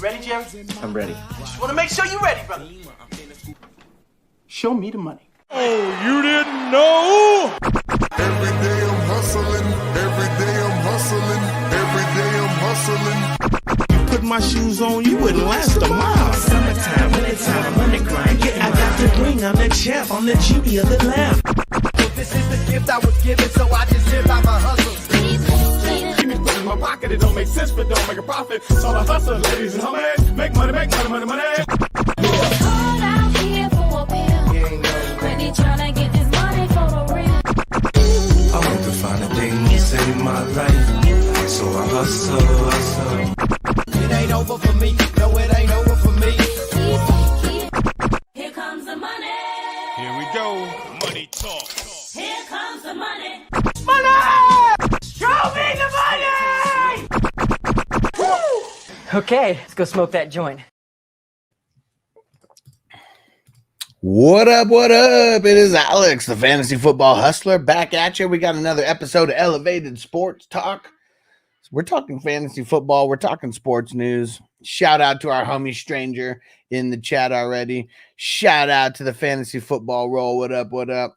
ready, Jerry? I'm ready. Just want to make sure you're ready, brother. Show me the money. Oh, you didn't know? Every day I'm hustling. Every day I'm hustling. Every day I'm hustling. Put my shoes on, you wouldn't last a mile. Summertime, wintertime, I'm on the grind. Yeah, I got the ring, I'm the champ, I'm the Judy of the lamb. This is the gift I was given, so I just live by my hustle. Keep me put in my pocket, it don't make sense, but don't make a profit. So I hustle, ladies and homies. Make money, money. Hold out here for a pill. Really tryna get this money for the real. I want to find a thing to save my life, so I hustle. It ain't over for me, no, it ain't over for me. Here comes the money. Here we go. Money talk. Here comes the money. Show me the money! Okay, let's go smoke that joint. What up? What up? It is Alex, the Fantasy Football Hustler, back at you. We got another episode of Elevated Sports Talk. We're talking fantasy football. We're talking sports news. Shout out to our homie Stranger in the chat already. Shout out to the Fantasy Football Roll. What up? What up?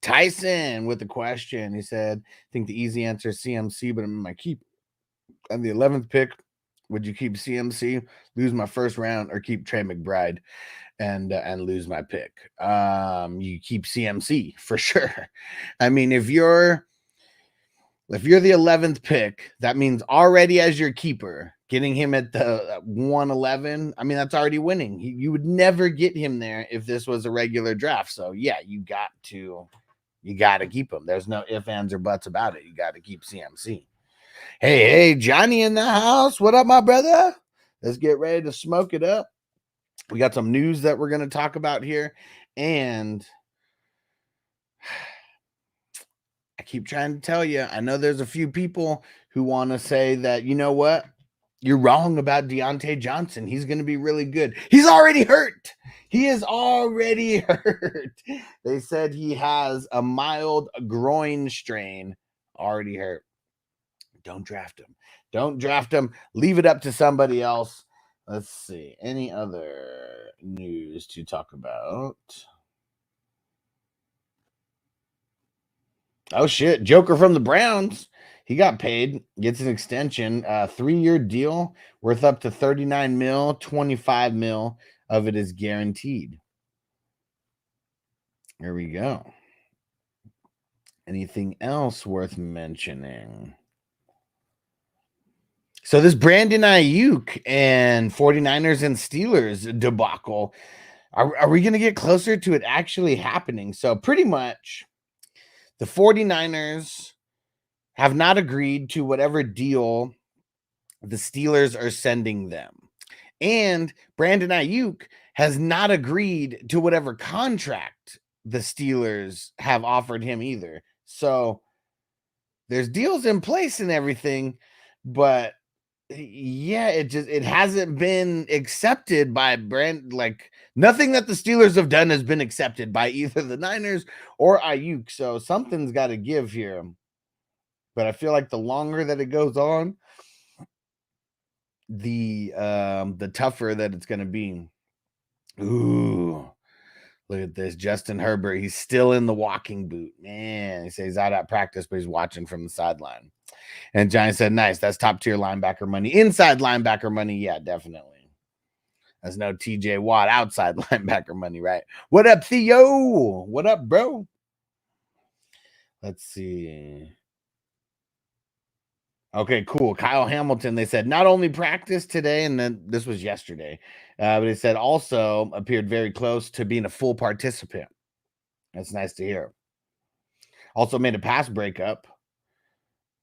Tyson with the question. He said, I think the easy answer is CMC, but I'm in my keep. On the 11th pick, would you keep CMC, lose my first round, or keep Trey McBride and lose my pick? You keep CMC for sure. I mean, if you're the 11th pick, that means already as your keeper, getting him at the 111, I mean, that's already winning. You would never get him there if this was a regular draft. So yeah, you got to keep him. There's no ifs, ands, or buts about it. You got to keep CMC. Hey, Johnny in the house. What up, my brother? Let's get ready to smoke it up. We got some news that we're going to talk about here. And I keep trying to tell you, I know there's a few people who want to say that, you know what? You're wrong about Deontay Johnson. He's going to be really good. He's already hurt. He is already hurt. They said he has a mild groin strain. Already hurt. Don't draft him. Don't draft him. Leave it up to somebody else. Let's see. Any other news to talk about? Oh, shit. Joker from the Browns. He got paid. Gets an extension. 3-year deal worth up to $39 million. 25 mil of it is guaranteed. There we go. Anything else worth mentioning? So this Brandon Ayuk and 49ers and Steelers debacle, are we going to get closer to it actually happening? So pretty much the 49ers have not agreed to whatever deal the Steelers are sending them. And Brandon Ayuk has not agreed to whatever contract the Steelers have offered him either. So there's deals in place and everything, but yeah, it hasn't been accepted by nothing that the Steelers have done has been accepted by either the Niners or Ayuk. So something's got to give here. But I feel like the longer that it goes on, the tougher that it's going to be. Ooh, look at this. Justin Herbert, he's still in the walking boot. Man, he says he's out at practice, but he's watching from the sideline. And Johnny said, nice. That's top tier linebacker money. Inside linebacker money. Yeah, definitely. That's no TJ Watt outside linebacker money, right? What up, Theo? What up, bro? Let's see. Okay, cool. Kyle Hamilton, they said, not only practiced today, and then this was yesterday, but they said also appeared very close to being a full participant. That's nice to hear. Also made a pass breakup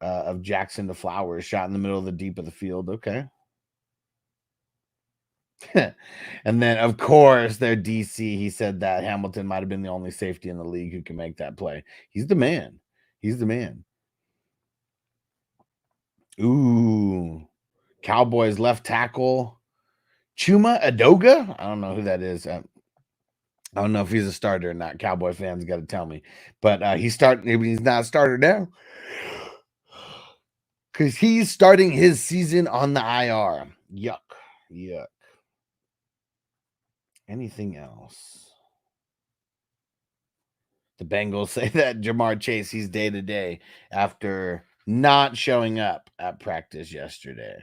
of Jackson to Flowers, shot in the middle of the deep of the field. Okay. And then, of course, their DC, he said that Hamilton might have been the only safety in the league who can make that play. He's the man. He's the man. Ooh. Cowboys left tackle Chuma Adoga. I don't know who that is. I don't know if he's a starter or not. Cowboy fans got to tell me. But he's not a starter now because he's starting his season on the IR. Yuck. Yuck. Anything else? The Bengals say that Jamar Chase, he's day to day after not showing up at practice yesterday.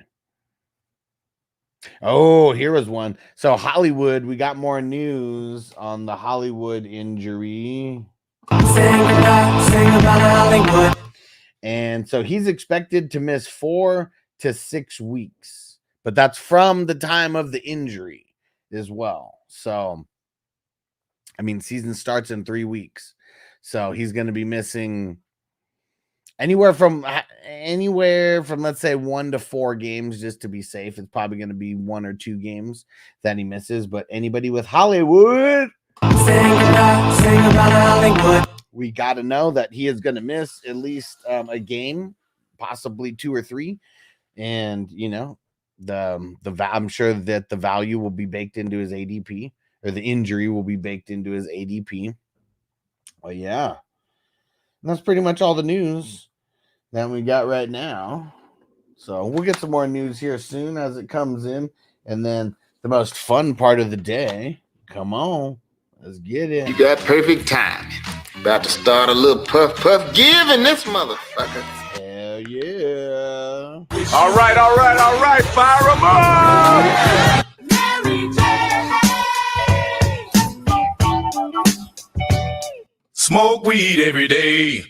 Oh, here was one. So Hollywood, we got more news on the Hollywood injury. Sing about Hollywood. And so he's expected to miss 4 to 6 weeks, but that's from the time of the injury as well. So, I mean, season starts in 3 weeks. So he's going to be missing anywhere from let's say 1 to 4 games just to be safe. It's probably going to be 1 or 2 games that he misses, but anybody with Hollywood, Sing about Hollywood. we got to know that he is going to miss at least a game, possibly 2 or 3. And, you know, I'm sure that the value will be baked into his ADP, or the injury will be baked into his ADP. Well, yeah. And that's pretty much all the news that we got right now. So we'll get some more news here soon as it comes in. And then the most fun part of the day. Come on. Let's get it. You got perfect timing. About to start a little puff give in this motherfucker. Hell yeah. All right. Fire 'em up. Smoke weed every day.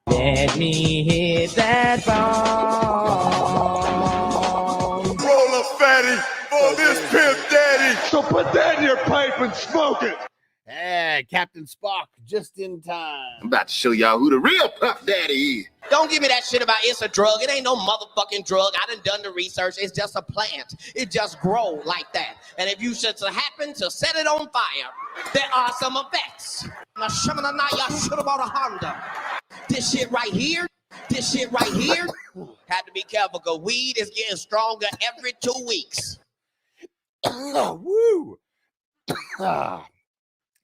Let me hit that ball. Roll a fatty for this pimp daddy. So put that in your pipe and smoke it. Hey, Captain Spock, just in time. I'm about to show y'all who the real Puff Daddy is. Don't give me that shit about it's a drug. It ain't no motherfucking drug. I done the research. It's just a plant. It just grow like that. And if you should happen to set it on fire, there are some effects. Now, I should have bought a Honda. This shit right here had to be careful because weed is getting stronger every 2 weeks. Woo!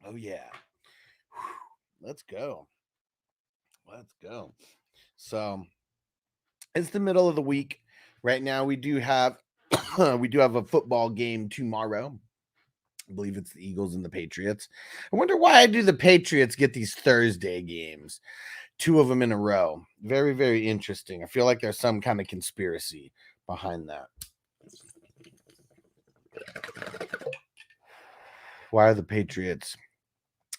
Oh, yeah. Let's go. So it's the middle of the week. Right now we do have a football game tomorrow. I believe it's the Eagles and the Patriots. I wonder why the Patriots get these Thursday games, 2 of them in a row. Very, very interesting. I feel like there's some kind of conspiracy behind that. Why are the Patriots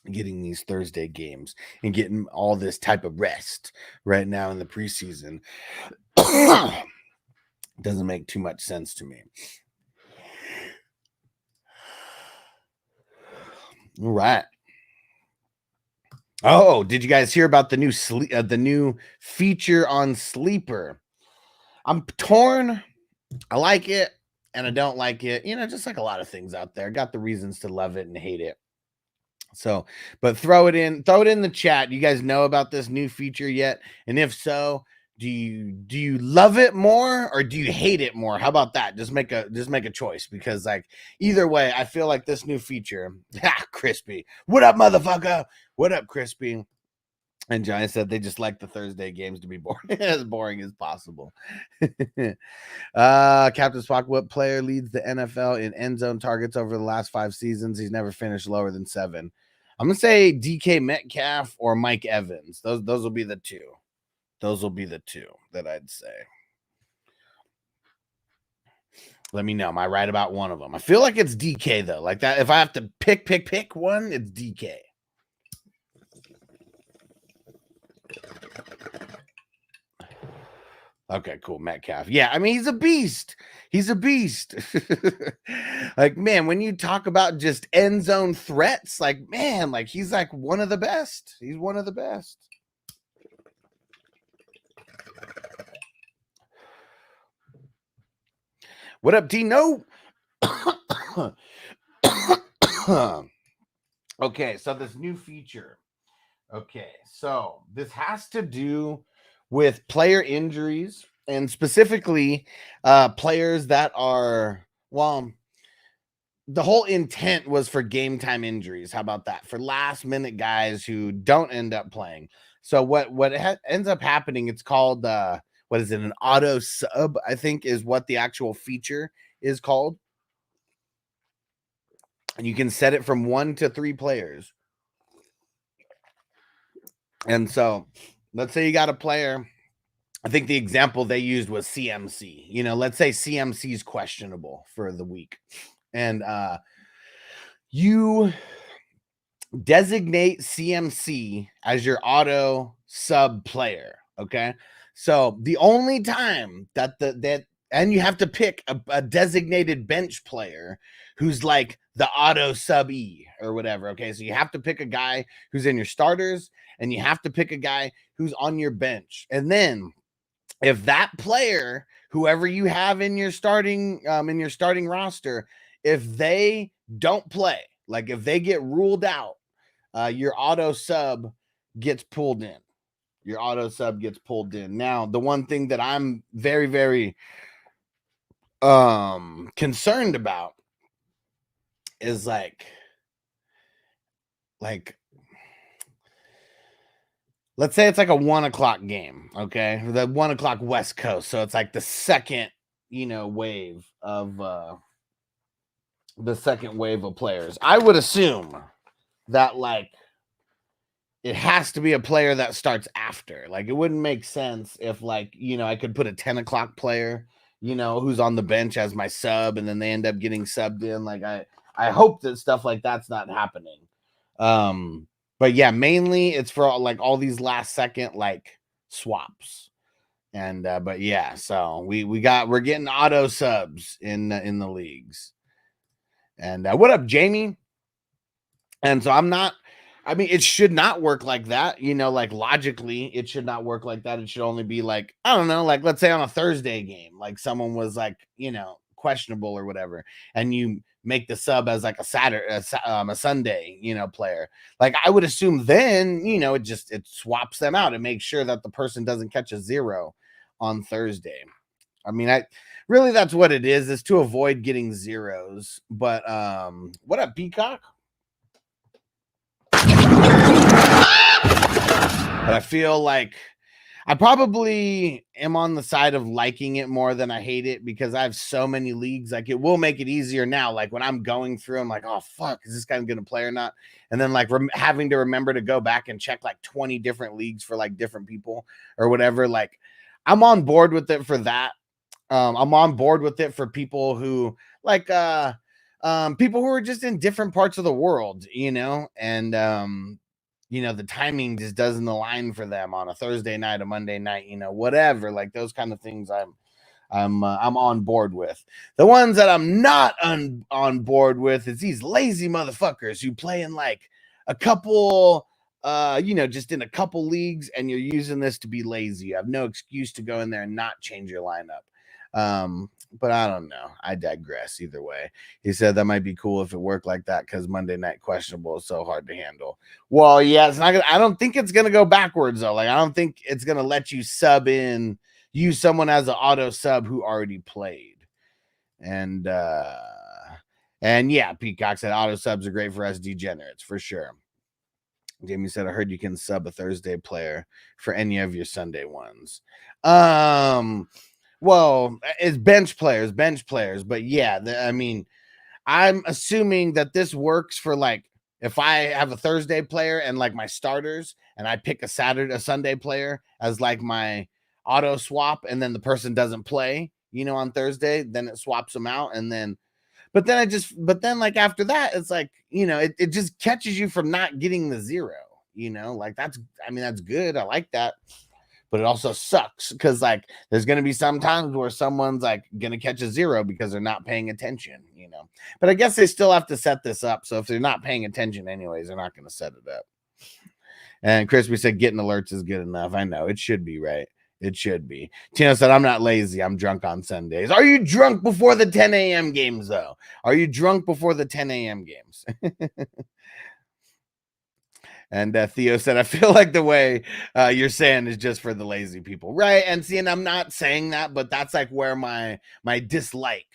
getting these Thursday games and getting all this type of rest right now in the preseason? Doesn't make too much sense to me. All right. Oh, did you guys hear about the new feature on Sleeper? I'm torn. I like it and I don't like it. You know, just like a lot of things out there. Got the reasons to love it and hate it. So, but throw it in the chat. You guys know about this new feature yet? And if so, do you love it more or do you hate it more? How about that? Just make a choice, because like either way, I feel like this new feature, Crispy. What up, motherfucker? What up, Crispy? And Johnny said they just like the Thursday games to be as boring as possible. Captain Spock, what player leads the NFL in end zone targets over the last 5 seasons? He's never finished lower than 7. I'm gonna say DK Metcalf or Mike Evans. Those will be the 2. Those will be the 2 that I'd say. Let me know. Am I right about one of them? I feel like it's DK though. Like that. If I have to pick one, it's DK. Okay, cool. Metcalf. Yeah, I mean, he's a beast. He's a beast. Like, man, when you talk about just end zone threats, like, man, like he's like one of the best. He's one of the best. What up, Dino? Okay, so this new feature. Okay, so this has to do with player injuries, and specifically players that are, well, the whole intent was for game time injuries. How about that? For last minute guys who don't end up playing. So what ends up happening, it's called what is it, an auto sub, I think is what the actual feature is called. And you can set it from 1 to 3 players. And so let's say you got a player. I think the example they used was CMC. You know, let's say CMC is questionable for the week. And you designate CMC as your auto sub player. Okay. So the only time that and you have to pick a designated bench player who's like the auto sub E or whatever. Okay. So you have to pick a guy who's in your starters and you have to pick a guy who's on your bench. And then if that player, whoever you have in your starting roster, if they don't play, like if they get ruled out, your auto sub gets pulled in. Your auto sub gets pulled in. Now, the one thing that I'm very, very concerned about is like let's say it's like a 1 o'clock game, okay? The 1 o'clock West Coast. So it's like the second, wave of players. I would assume that like it has to be a player that starts after. Like it wouldn't make sense if like, I could put a 10 o'clock player, who's on the bench as my sub and then they end up getting subbed in. Like I hope that stuff like that's not happening. But yeah, mainly it's for like all these last second like swaps. And but yeah, so we're getting auto subs in the leagues. And what up, Jamie? And so it should not work like that. Like logically, it should not work like that. It should only be like, I don't know, like let's say on a Thursday game, like someone was like, questionable or whatever, and you make the sub as like a Sunday, player. Like I would assume then, it swaps them out and makes sure that the person doesn't catch a 0 on Thursday. I mean, really that's what it is to avoid getting zeros. But what up, Peacock? But I feel like I probably am on the side of liking it more than I hate it because I have so many leagues. Like it will make it easier now. Like when I'm going through, I'm like, oh fuck, is this guy going to play or not? And then like having to remember to go back and check like 20 different leagues for like different people or whatever. Like I'm on board with it for that. I'm on board with it for people who like people who are just in different parts of the world, and the timing just doesn't align for them on a Thursday night, a Monday night, whatever, like those kind of things I'm on board with. The ones that I'm not on board with is these lazy motherfuckers who play in like a couple, just in a couple leagues, and you're using this to be lazy. You have no excuse to go in there and not change your lineup. But I don't know. I digress either way. He said that might be cool if it worked like that because Monday night questionable is so hard to handle. Well, yeah, it's not gonna, I don't think it's gonna go backwards though. Like I don't think it's gonna let you use someone as an auto sub who already played. And yeah, Peacock said auto subs are great for us degenerates for sure. Jamie said, I heard you can sub a Thursday player for any of your Sunday ones. Well, it's bench players, but yeah, I'm assuming that this works for like if I have a Thursday player and like my starters, and I pick a Sunday player as like my auto swap, and then the person doesn't play, on Thursday, then it swaps them out, and then, but then like after that, it's like it just catches you from not getting the 0, like that's good. I like that. But it also sucks because like there's going to be some times where someone's like going to catch a 0 because they're not paying attention, But I guess they still have to set this up. So if they're not paying attention anyways, they're not going to set it up. And Crispy said getting alerts is good enough. I know it should be, right? It should be. Tino said, I'm not lazy. I'm drunk on Sundays. Are you drunk before the 10 a.m. games, though? Are you drunk before the 10 a.m. games? And Theo said, I feel like the way you're saying is just for the lazy people. Right. And see, and I'm not saying that, but that's like where my dislike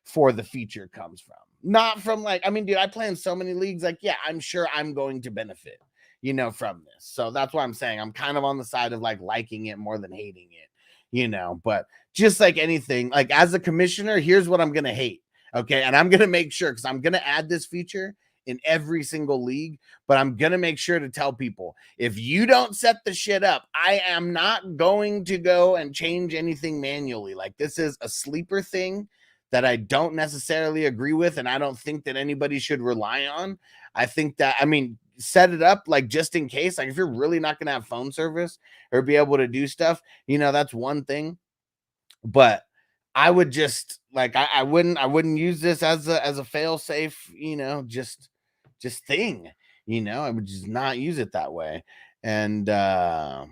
for the feature comes from. Not from like, dude, I play in so many leagues. Like, yeah, I'm sure I'm going to benefit. from this. So that's why I'm saying I'm kind of on the side of like liking it more than hating it, but just like anything, like as a commissioner, here's what I'm going to hate. Okay. And I'm going to make sure, because I'm going to add this feature in every single league, but I'm going to make sure to tell people, if you don't set the shit up, I am not going to go and change anything manually. Like, this is a sleeper thing that I don't necessarily agree with, and I don't think that anybody should rely on. I think that, set it up like just in case, like if you're really not going to have phone service or be able to do stuff, that's one thing. But I would just like, I wouldn't use this as a fail safe, just thing, I would just not use it that way. And yeah.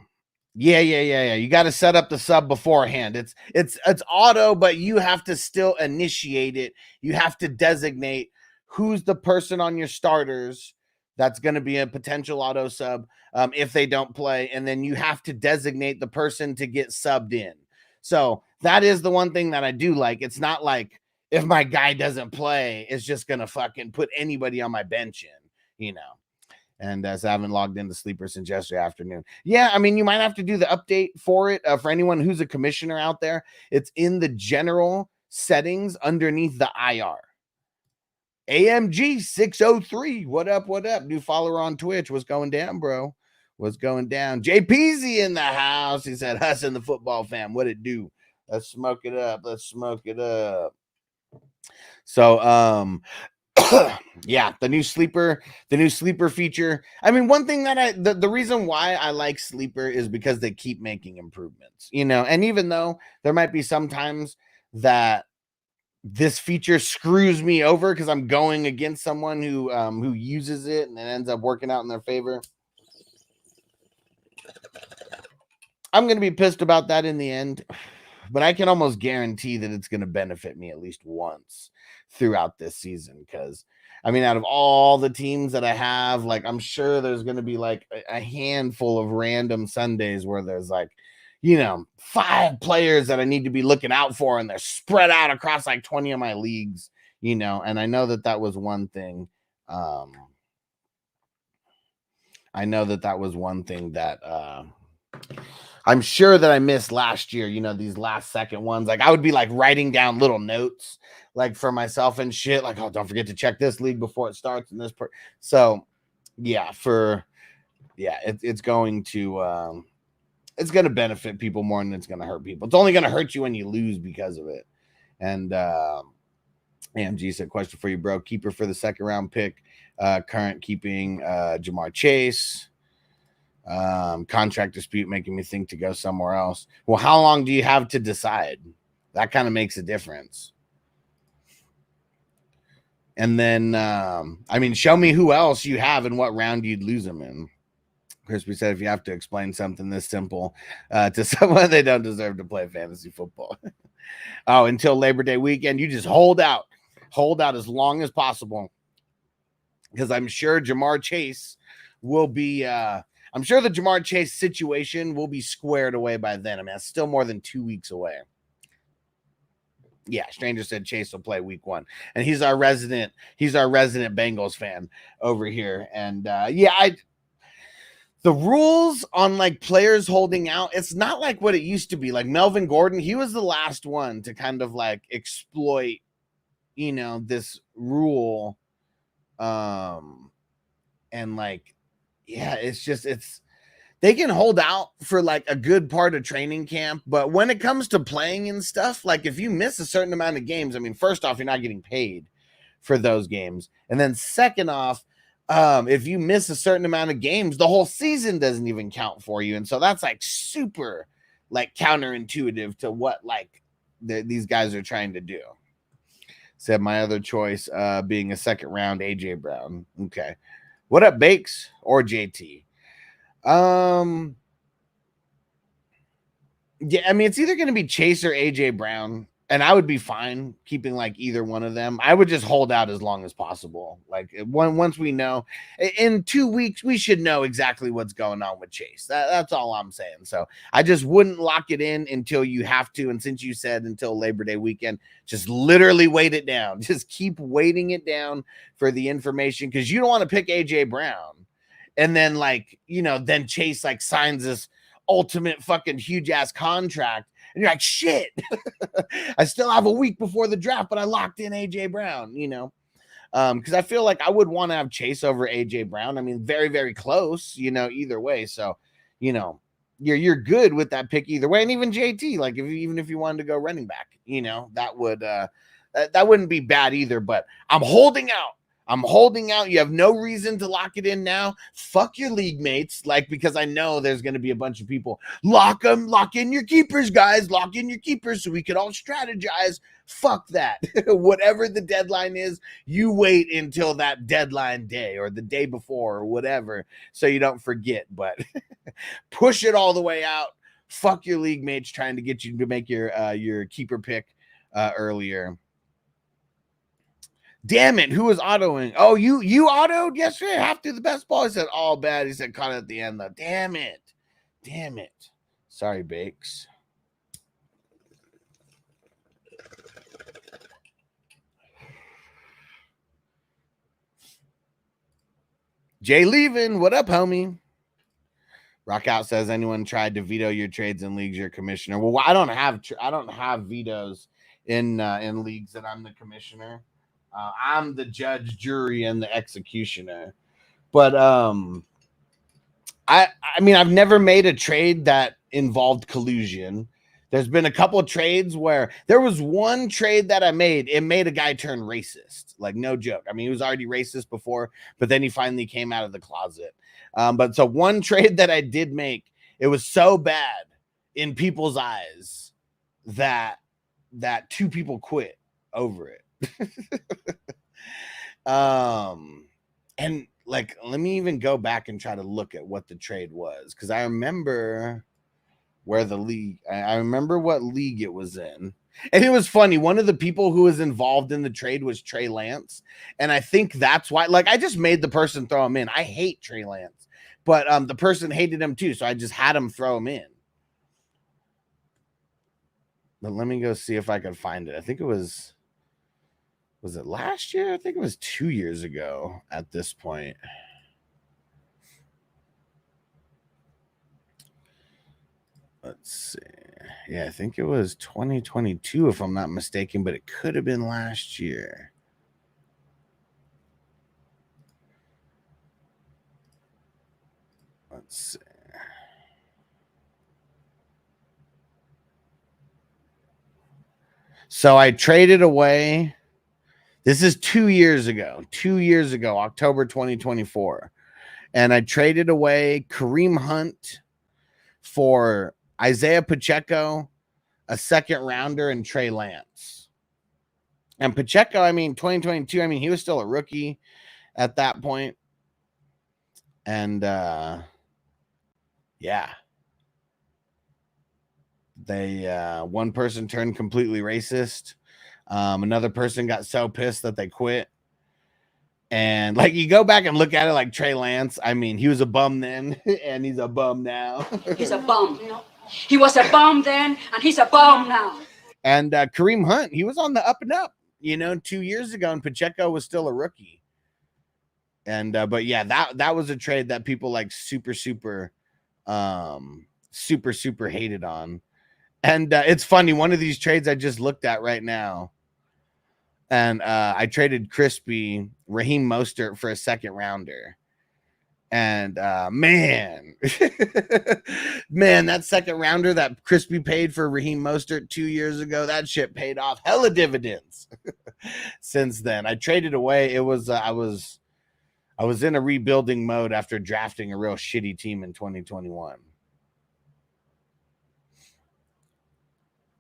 You got to set up the sub beforehand. It's auto, but you have to still initiate it. You have to designate who's the person on your starters that's going to be a potential auto sub if they don't play. And then you have to designate the person to get subbed in. So that is the one thing that I do like. It's not like if my guy doesn't play, it's just going to fucking put anybody on my bench in, And as I haven't logged into Sleeper since yesterday afternoon. Yeah, you might have to do the update for it. For anyone who's a commissioner out there, it's in the general settings underneath the IR. AMG 603. What up? New follower on Twitch. What's going down, bro? What's going down? JPZ in the house. He said, "Us and the football fam. What it do? Let's smoke it up. So, yeah, the new sleeper feature. One thing that the reason why I like sleeper is because they keep making improvements, and even though there might be sometimes that this feature screws me over because I'm going against someone who uses it and it ends up working out in their favor, I'm going to be pissed about that in the end, but I can almost guarantee that it's going to benefit me at least once throughout this season. Because out of all the teams that I have, like, I'm sure there's going to be like a handful of random Sundays where there's like, 5 players that I need to be looking out for, and they're spread out across like 20 of my leagues, and I know that was one thing. I know that was one thing that I'm sure that I missed last year, these last second ones. Like, I would be like writing down little notes like for myself and shit, like, oh, don't forget to check this league before it starts and this so yeah, it's going to it's going to benefit people more than it's going to hurt people. It's only going to hurt you when you lose because of it. And AMG said, question for you, bro. Keeper for the second round pick. Current keeping Jamar Chase. Contract dispute making me think to go somewhere else. Well, how long do you have to decide? That kind of makes a difference. And then, show me who else you have and what round you'd lose them in. Crispy said, if you have to explain something this simple to someone, they don't deserve to play fantasy football. Oh, until Labor Day weekend, you just hold out as long as possible. Because I'm sure Jamar Chase will be, I'm sure the Jamar Chase situation will be squared away by then. It's still more than 2 weeks away. Yeah, Stranger said Chase will play week 1. And he's our resident Bengals fan over here. And the rules on like players holding out, it's not like what it used to be. Like Melvin Gordon, he was the last one to kind of like exploit, this rule. And like, yeah, they can hold out for like a good part of training camp, but when it comes to playing and stuff, like if you miss a certain amount of games, first off, you're not getting paid for those games. And then second off, if you miss a certain amount of games, the whole season doesn't even count for you. And so that's like super like counterintuitive to what like these guys are trying to do. Said my other choice being a second round AJ Brown. Okay. What up, Bakes or JT? Yeah, it's either going to be Chase or AJ Brown. And I would be fine keeping like either one of them. I would just hold out as long as possible. Like once we know in 2 weeks, we should know exactly what's going on with Chase. That's all I'm saying. So I just wouldn't lock it in until you have to. And since you said until Labor Day weekend, just literally wait it down. Just keep waiting it down for the information, because you don't want to pick AJ Brown And then like, then Chase like signs this ultimate fucking huge ass contract. And you're like, shit, I still have a week before the draft, but I locked in AJ Brown, because I feel like I would want to have Chase over AJ Brown. I mean, very, very close, either way. So, you're good with that pick either way. And even JT, like even if you wanted to go running back, that would that wouldn't be bad either. But I'm holding out. You have no reason to lock it in now. Fuck your league mates, because I know there's going to be a bunch of people. Lock in your keepers, guys. Lock in your keepers so we can all strategize. Fuck that. Whatever the deadline is, you wait until that deadline day or the day before or whatever so you don't forget. But push it all the way out. Fuck your league mates trying to get you to make your keeper pick earlier. Damn it, who was autoing? Oh, you autoed yesterday? Half to the best ball. He said all bad. He said caught it at the end though. Damn it. Sorry, Bakes. Jay Levin, what up, homie? Rockout says, anyone tried to veto your trades in leagues you're commissioner? Well, I don't have vetoes in leagues that I'm the commissioner. I'm the judge, jury, and the executioner. But I mean, I've never made a trade that involved collusion. There's been a couple of trades where there was one trade that I made. It made a guy turn racist. Like, no joke. I mean, he was already racist before, but then he finally came out of the closet. But so one trade that I did make, it was so bad in people's eyes that two people quit over it. And like, let me even go back and try to look at what the trade was, because I remember where the league, I remember what league it was in. And it was funny. One of the people who was involved in the trade was Trey Lance. And I think that's why, like, I just made the person throw him in. I hate Trey Lance, but the person hated him too. So I just had him throw him in. But let me go see if I can find it. I think it was it last year? I think it was 2 years ago at this point. Let's see. Yeah, I think it was 2022, if I'm not mistaken, but it could have been last year. Let's see. So I traded away. This is 2 years ago. 2 years ago, October 2024. And I traded away Kareem Hunt for Isaiah Pacheco, a second rounder, and Trey Lance. And Pacheco, I mean, 2022, I mean, he was still a rookie at that point. And yeah. They one person turned completely racist. Another person got so pissed that they quit. And like, you go back and look at it, like Trey Lance, I mean, he was a bum then and he's a bum now. He's a bum. He was a bum then and he's a bum now. And Kareem Hunt, he was on the up and up, 2 years ago, and Pacheco was still a rookie. And but yeah, that was a trade that people like super hated on. And it's funny, one of these trades I just looked at right now, and I traded Crispy Raheem Mostert for a second rounder. And man, that second rounder that Crispy paid for Raheem Mostert 2 years ago, that shit paid off hella dividends since then. I traded away. It was I was in a rebuilding mode after drafting a real shitty team in 2021.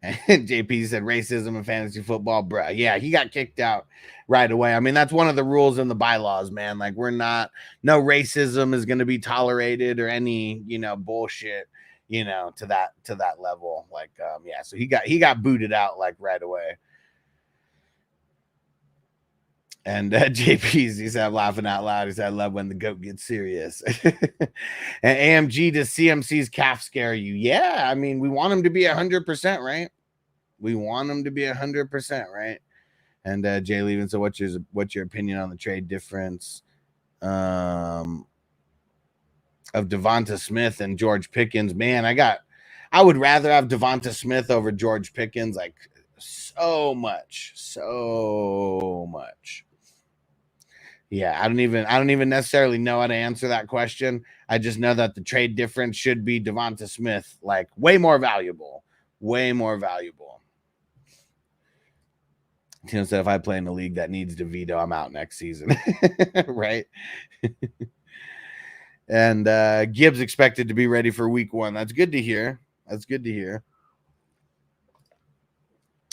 And JP said racism in fantasy football, bruh. Yeah, he got kicked out right away. I mean, that's one of the rules in the bylaws, man. Like, no racism is going to be tolerated or any, bullshit, to that level. Like, yeah, so he got booted out like right away. And JP's, he said, I'm laughing out loud. He said, I love when the GOAT gets serious. And AMG, does CMC's calf scare you? Yeah, I mean, we want him to be 100%, right? We want him to be 100%, right? And Jay Levin, so what's your opinion on the trade difference? of Devonta Smith and George Pickens. Man, I would rather have Devonta Smith over George Pickens, like so much. Yeah, I don't even necessarily know how to answer that question. I just know that the trade difference should be Devonta Smith, like way more valuable. Tim said, if I play in a league that needs to veto, I'm out next season. Right? And Gibbs expected to be ready for week 1. That's good to hear.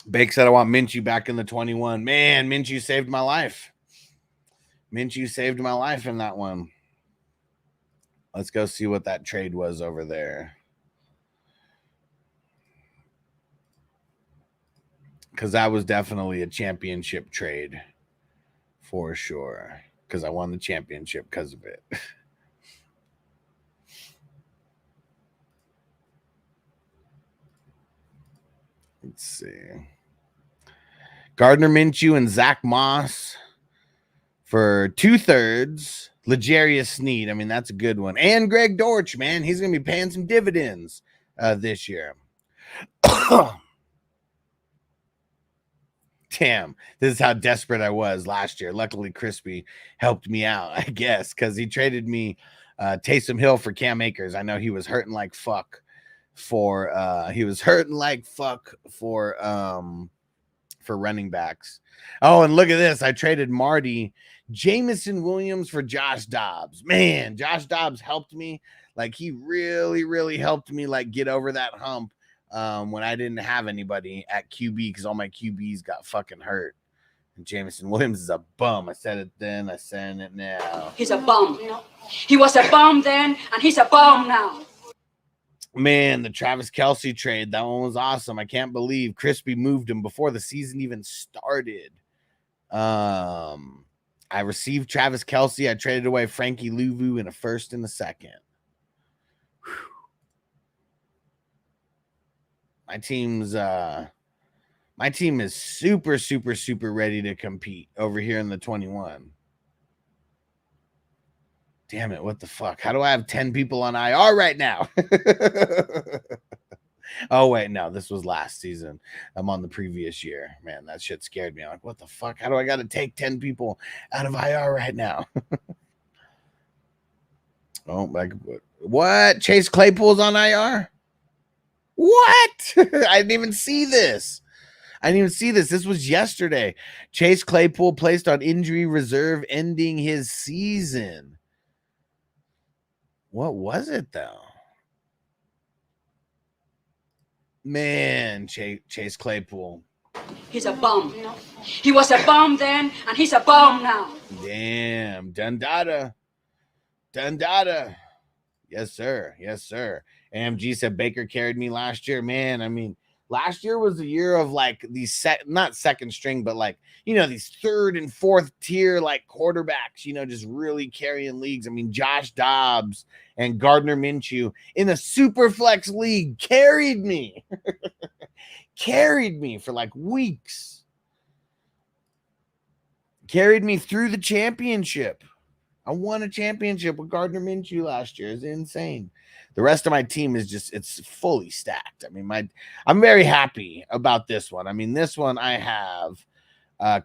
Bake said, I want Minshew back in the 21. Man, Minshew saved my life. Minshew saved my life in that one. Let's go see what that trade was over there. Because that was definitely a championship trade for sure. Because I won the championship because of it. Let's see. Gardner Minshew and Zach Moss for 2/3. L'Jarius Sneed. I mean, that's a good one. And Greg Dortch, man. He's going to be paying some dividends this year. Damn, this is how desperate I was last year. Luckily, Crispy helped me out, I guess, because he traded me Taysom Hill for Cam Akers. I know he was hurting like fuck for running backs. Oh, and look at this. I traded Marty Jamison Williams for Josh Dobbs. Man, Josh Dobbs helped me. Like, he really, really helped me, like, get over that hump when I didn't have anybody at QB because all my QBs got fucking hurt. And Jamison Williams is a bum. I said it then. I said it now. He's a bum. He was a bum then, and he's a bum now. Man, the Travis Kelce trade, that one was awesome. I can't believe Crispy moved him before the season even started. I received Travis Kelce. I traded away Frankie Louvu in a first and a second. Whew. My team is super, super, super ready to compete over here in the 21. Damn it, what the fuck? How do I have 10 people on IR right now? Oh, wait, no, this was last season. I'm on the previous year. Man, that shit scared me. I'm like, what the fuck? How do I got to take 10 people out of IR right now? Oh, like, what? Chase Claypool's on IR? What? I didn't even see this. This was yesterday. Chase Claypool placed on injury reserve, ending his season. What was it, though? Man, Chase Claypool. He's a bum. He was a bum then, and he's a bum now. Damn. Dundada. Yes, sir. AMG said Baker carried me last year. Man, I mean, last year was a year of like these not second string, but like, you know, these third and fourth tier like quarterbacks, you know, just really carrying leagues. I mean, Josh Dobbs and Gardner Minshew in a super flex league carried me. Carried me for like weeks. Carried me through the championship. I won a championship with Gardner Minshew last year. It's insane. The rest of my team is just, it's fully stacked. I mean, I'm very happy about this one. I mean, this one I have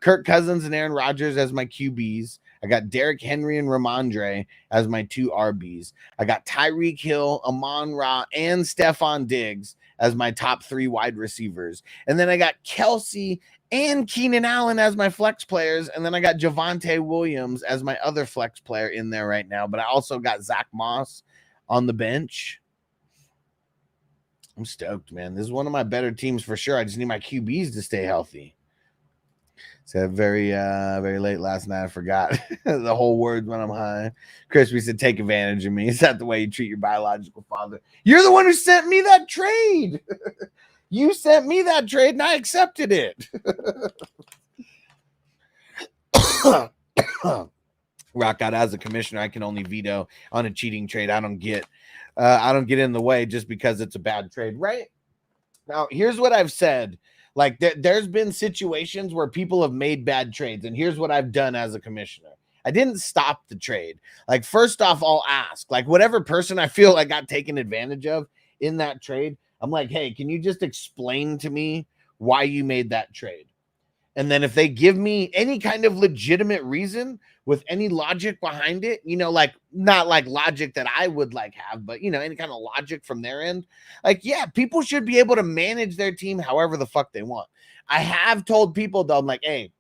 Kirk Cousins and Aaron Rodgers as my QBs. I got Derrick Henry and Ramondre as my 2 RBs. I got Tyreek Hill, Amon-Ra, and Stephon Diggs as my top 3 wide receivers. And then I got Kelce and Keenan Allen as my flex players. And then I got Javonte Williams as my other flex player in there right now. But I also got Zach Moss on the bench. I'm stoked, man. This is one of my better teams for sure. I just need my QBs to stay healthy. Said very late last night. I forgot the whole words when I'm high. Crispy said, take advantage of me. Is that the way you treat your biological father? You're the one who sent me that trade. You sent me that trade and I accepted it. Rock out as a commissioner, I can only veto on a cheating trade. I don't get in the way just because it's a bad trade, right? Now, here's what I've said. Like, there's been situations where people have made bad trades, and here's what I've done as a commissioner. I didn't stop the trade. Like, first off, I'll ask, like, whatever person I feel like got taken advantage of in that trade, I'm like, hey, can you just explain to me why you made that trade? And then if they give me any kind of legitimate reason with any logic behind it, you know, like not like logic that I would like have, but, you know, any kind of logic from their end, like, yeah, people should be able to manage their team however the fuck they want. I have told people, though, I'm like, hey,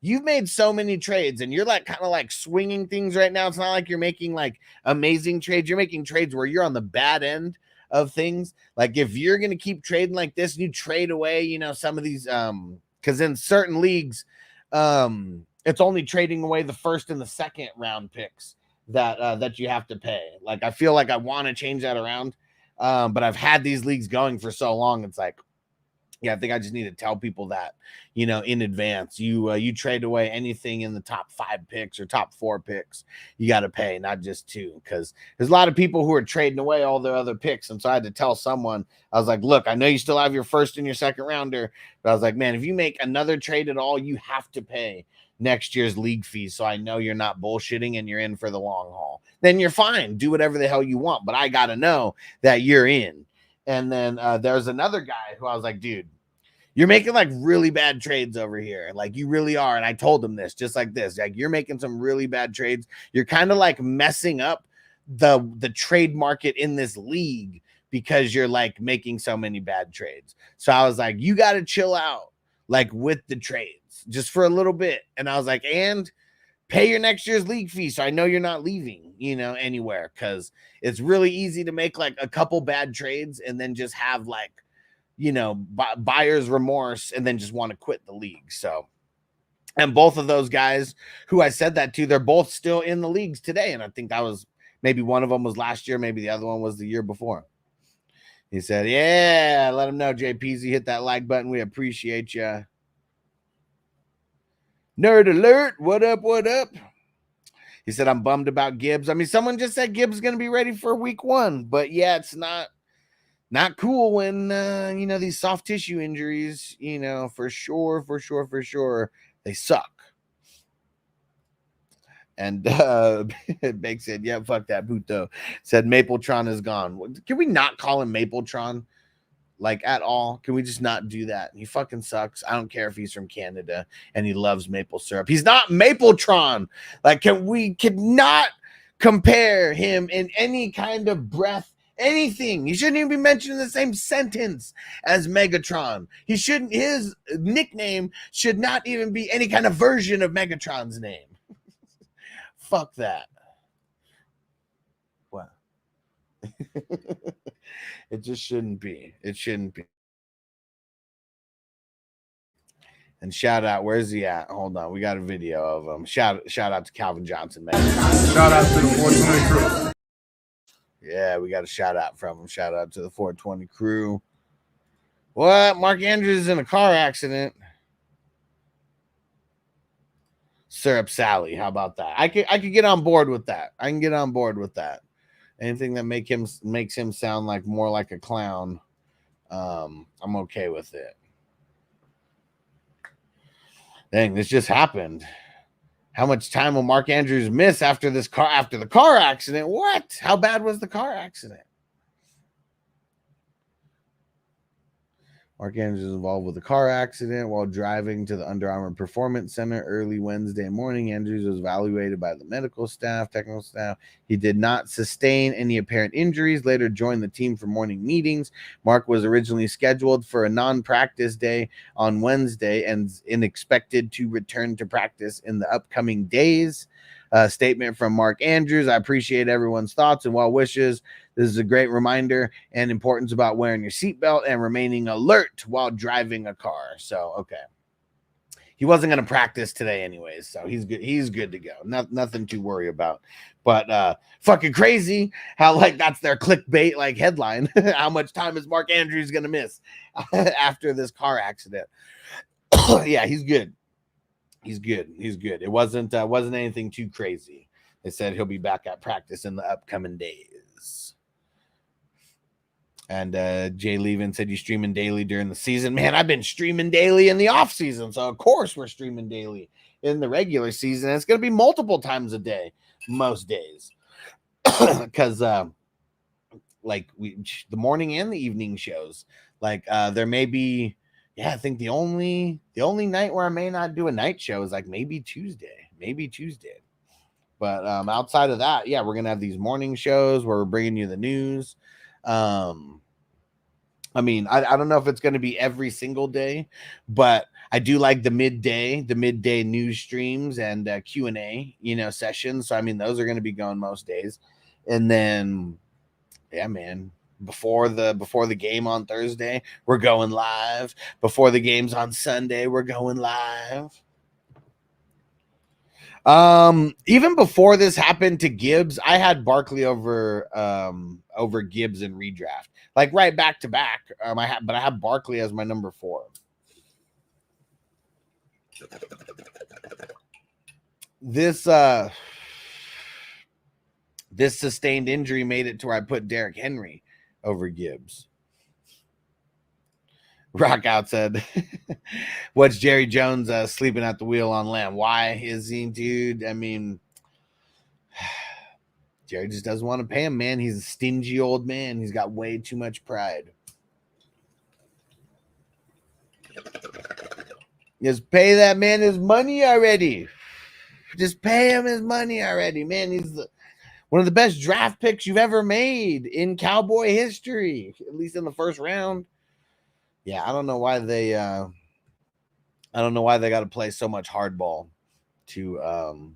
you've made so many trades and you're like kind of like swinging things right now. It's not like you're making like amazing trades. You're making trades where you're on the bad end of things. Like, if you're going to keep trading like this, and you trade away, you know, some of these, because in certain leagues, it's only trading away the first and the second round picks that you have to pay. Like, I feel like I want to change that around, but I've had these leagues going for so long. It's like, yeah, I think I just need to tell people that, you know, in advance. You trade away anything in the top 5 picks or top 4 picks, you got to pay, not just 2, because there's a lot of people who are trading away all their other picks. And so I had to tell someone, I was like, look, I know you still have your first and your second rounder, but I was like, man, if you make another trade at all, you have to pay next year's league fees. So I know you're not bullshitting and you're in for the long haul. Then you're fine. Do whatever the hell you want. But I got to know that you're in. And then there's another guy who I was like, dude, you're making like really bad trades over here. Like, you really are. And I told him this, just like this, like, you're making some really bad trades. You're kind of like messing up the trade market in this league because you're like making so many bad trades. So I was like, you got to chill out, like, with the trades just for a little bit. And I was like, and pay your next year's league fee, so I know you're not leaving, you know, anywhere, because it's really easy to make like a couple bad trades and then just have like, you know, buyer's remorse and then just want to quit the league. So, and both of those guys who I said that to, they're both still in the leagues today. And I think that was maybe one of them was last year, maybe the other one was the year before. He said, yeah, let him know, JPZ, hit that like button. We appreciate you. Nerd alert. What up? What up? He said, I'm bummed about Gibbs. I mean, someone just said Gibbs is going to be ready for week 1, but yeah, it's not cool when, you know, these soft tissue injuries, you know, for sure, they suck. And Big said, yeah, fuck that, Puto. Said Mapletron is gone. Can we not call him Mapletron? Like, at all? Can we just not do that? He fucking sucks. I don't care if he's from Canada and he loves maple syrup. He's not Mapletron. Like, cannot compare him in any kind of breath, anything. He shouldn't even be mentioned in the same sentence as Megatron. His nickname should not even be any kind of version of Megatron's name. Fuck that. What? It just shouldn't be. It shouldn't be. And shout out, where's he at? Hold on, we got a video of him. Shout out to Calvin Johnson, man. Shout out to the 420 crew. Yeah, we got a shout out from him. Shout out to the 420 crew. What? Mark Andrews is in a car accident. Syrup Sally, how about that? I could get on board with that. I can get on board with that. Anything that makes him sound like more like a clown, I'm okay with it. Dang, this just happened. How much time will Mark Andrews miss after the car accident? What? How bad was the car accident? Mark Andrews is involved with a car accident while driving to the Under Armour Performance Center early Wednesday morning. Andrews was evaluated by the medical staff, technical staff. He did not sustain any apparent injuries, later joined the team for morning meetings. Mark was originally scheduled for a non-practice day on Wednesday and is expected to return to practice in the upcoming days. Statement from Mark Andrews: I appreciate everyone's thoughts and well wishes. This is a great reminder and importance about wearing your seatbelt and remaining alert while driving a car. So, okay. He wasn't going to practice today anyways, so he's good. He's good to go. Nothing to worry about. But fucking crazy how, like, that's their clickbait, like, headline. How much time is Mark Andrews going to miss after this car accident? Yeah, he's good. He's good. It wasn't anything too crazy. They said he'll be back at practice in the upcoming days. And Jay Levin said, you streaming daily during the season? Man, I've been streaming daily in the off season, so of course we're streaming daily in the regular season. It's going to be multiple times a day, most days, because like the morning and the evening shows. Like there may be, I think the only night where I may not do a night show is like maybe Tuesday. But outside of that, we're gonna have these morning shows where we're bringing you the news. I mean, I don't know if it's going to be every single day, but I do like the midday news streams and Q&A, sessions. So, I mean, those are going to be going most days. And then, man, before the game on Thursday, we're going live. Before the games on Sunday, we're going live. Even before this happened to Gibbs, I had Barkley over Gibbs in redraft, like right back to back. I have Barkley as my number 4. This sustained injury made it to where I put Derrick Henry over Gibbs. Rockout said, what's Jerry Jones sleeping at the wheel on Lamb? Why is he, dude? I mean, Jerry just doesn't want to pay him, man. He's a stingy old man. He's got way too much pride. Just pay that man his money already. Just pay him his money already, man. He's one of the best draft picks you've ever made in Cowboy history, at least in the first round. Yeah, I don't know why they got to play so much hardball to All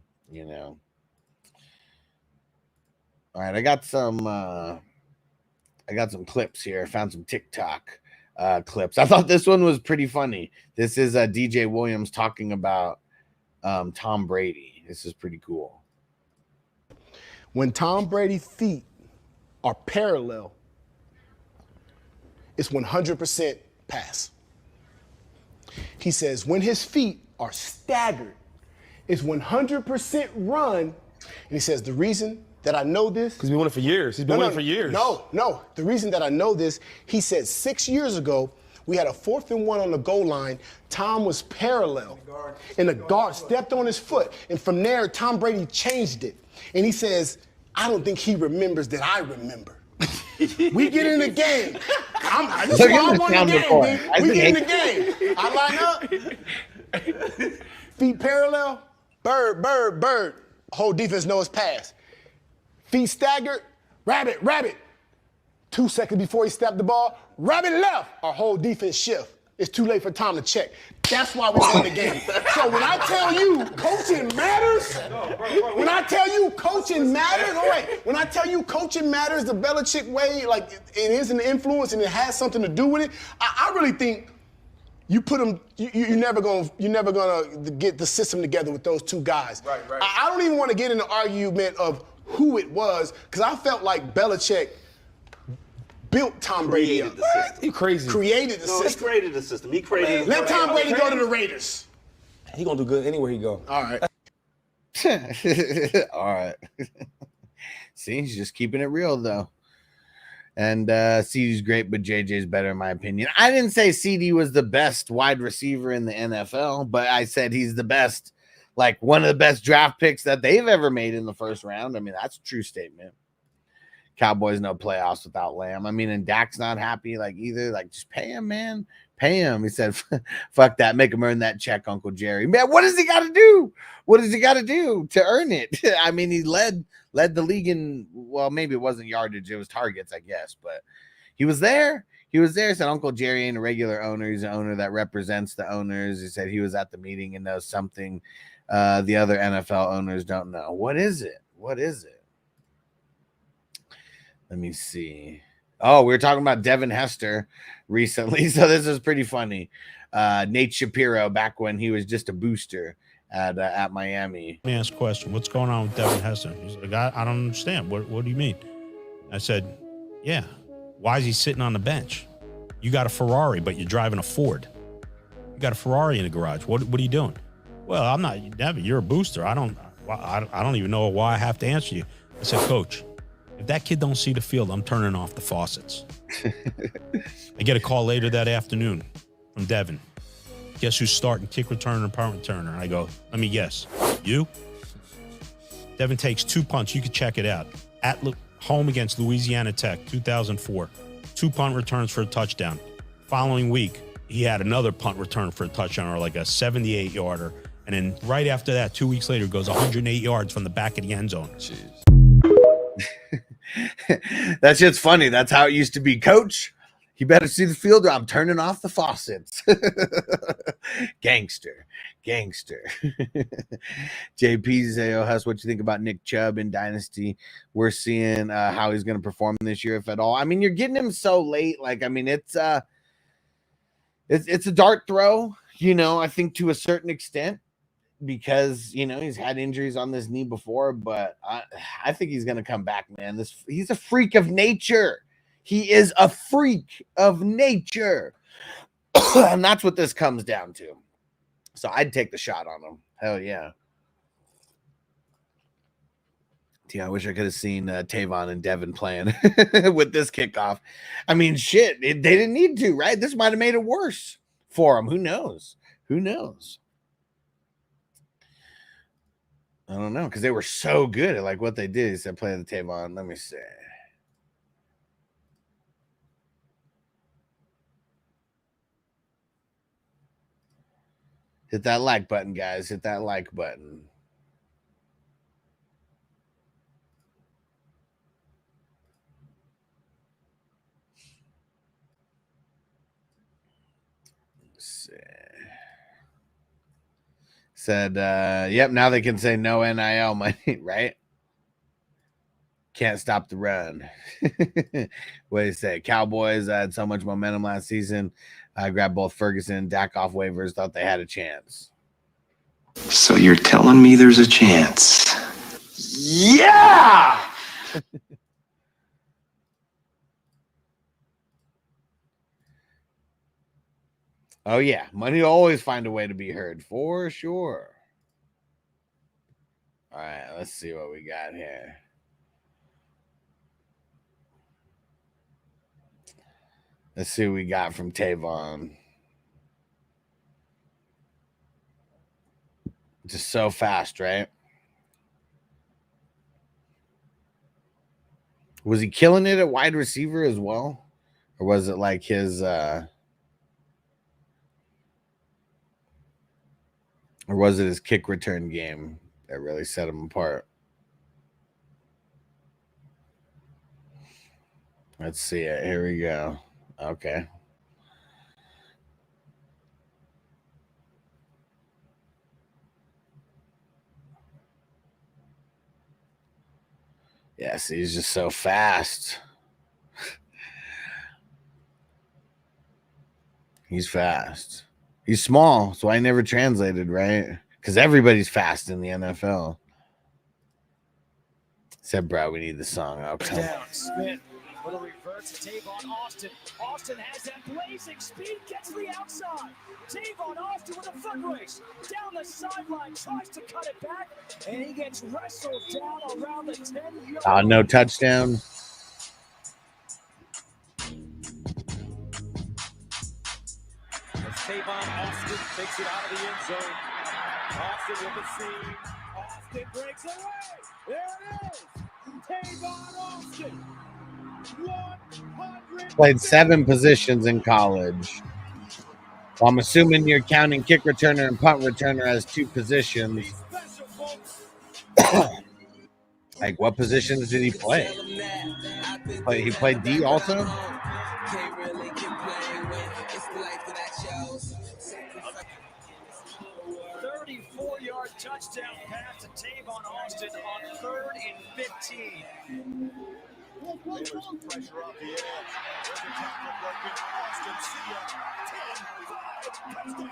right, I got some clips here. I found some TikTok clips. I thought this one was pretty funny. This is DJ Williams talking about Tom Brady. This is pretty cool. When Tom Brady's feet are parallel, it's 100% pass. He says when his feet are staggered, it's 100% run. And he says the reason that I know this, because he's been winning for years. He's been winning for years. No. The reason that I know this, he said 6 years ago, we had a 4th and 1 on the goal line. Tom was parallel, and the guard stepped on his foot. And from there, Tom Brady changed it. And he says, I don't think he remembers that I remember. We get in the game. This is why I won the game, man. We get in the game. I line up. Feet parallel. Bird. Whole defense knows pass. Feet staggered. Rabbit. 2 seconds before he snapped the ball. Rabbit left. Our whole defense shift. It's too late for Tom to check. That's why we win the game. So when I tell you coaching matters, when I tell you coaching matters, the Belichick way, like it is an influence and it has something to do with it. I really think you put them. You're never gonna get the system together with those two guys. Right. I don't even want to get in the argument of who it was because I felt like Belichick built Tom Brady up. He crazy. Created the system. He created the system. He created. Let Tom Brady go to the Raiders. He gonna do good anywhere he go. All right. All right. See, he's just keeping it real though. And CD's great, but JJ's better in my opinion. I didn't say CD was the best wide receiver in the NFL, but I said he's the best, like one of the best draft picks that they've ever made in the first round. I mean, that's a true statement. Cowboys no playoffs without Lamb. I mean, and Dak's not happy like either. Like, just pay him, man. Pay him. He said, fuck that. Make him earn that check, Uncle Jerry. Man, what does he got to do? What does he got to do to earn it? I mean, he led the league in, well, maybe it wasn't yardage. It was targets, I guess. But he was there. He said Uncle Jerry ain't a regular owner. He's an owner that represents the owners. He said he was at the meeting and knows something the other NFL owners don't know. What is it? Let me see. Oh, we were talking about Devin Hester recently, so this is pretty funny. Nate Shapiro, back when he was just a booster at Miami. Let me ask a question. What's going on with Devin Hester? He's like, I don't understand. What do you mean? I said, yeah. Why is he sitting on the bench? You got a Ferrari, but you're driving a Ford. You got a Ferrari in the garage. What are you doing? Well, I'm not, Devin, you're a booster. I don't even know why I have to answer you. I said, Coach, if that kid don't see the field, I'm turning off the faucets. I get a call later that afternoon from Devin. Guess who's starting kick returner and punt returner? I go, let me guess. You? Devin takes 2 punts. You can check it out. At home against Louisiana Tech, 2004. 2 punt returns for a touchdown. Following week, he had another punt return for a touchdown, or like a 78-yarder. And then right after that, 2 weeks later, goes 108 yards from the back of the end zone. Jeez. That shit's funny. That's how it used to be. Coach, you better see the field or I'm turning off the faucets. Gangster. JP say, oh, Huss, what you think about Nick Chubb in Dynasty? We're seeing how he's going to perform this year, if at all. I mean, you're getting him so late. Like, I mean, it's a dart throw, you know, I think to a certain extent, because, you know, he's had injuries on this knee before, but I think he's going to come back, man. He's a freak of nature. He is a freak of nature. And that's what this comes down to. So I'd take the shot on him. Hell yeah. Yeah, I wish I could have seen Tavon and Devin playing with this kickoff. I mean, shit, they didn't need to, right? This might have made it worse for them. Who knows? I don't know, because they were so good at like what they did. He said, play the Tavon. Let me see. Hit that like button, guys. Hit that like button. Let's see. Said, yep, now they can say no NIL money, right? Can't stop the run. What do you say? Cowboys had so much momentum last season. I grabbed both Ferguson and Dak off waivers, thought they had a chance. So you're telling me there's a chance? Yeah! Oh, yeah. Money will always find a way to be heard, for sure. All right, let's see what we got here. Let's see what we got from Tavon. Just so fast, right? Was he killing it at wide receiver as well? Or was it like his or was it his kick return game that really set him apart? Let's see it. Here we go. Okay. Yes, he's just so fast. He's fast. He's small, so I never translated, right? Because everybody's fast in the NFL. Said, bro, we need the song. Okay. Down. Smith. Little revert to Tavon Austin. Austin has that blazing speed, gets to the outside. Tavon Austin with a foot race. Down the sideline, tries to cut it back, and he gets wrestled down around the 10-yard. No touchdown. Tavon Austin takes it out of the end zone. Austin with the seam. Austin breaks away. There it is. Tavon Austin. Played 7 positions in college. Well, I'm assuming you're counting kick returner and punt returner as 2 positions. Like, what positions did he play? He played D also? 34-yard touchdown pass to Tavon Austin on 3rd and 15. There's pressure off the edge. There's a tackle broken. Austin, see ya. 10, 5, touchdown.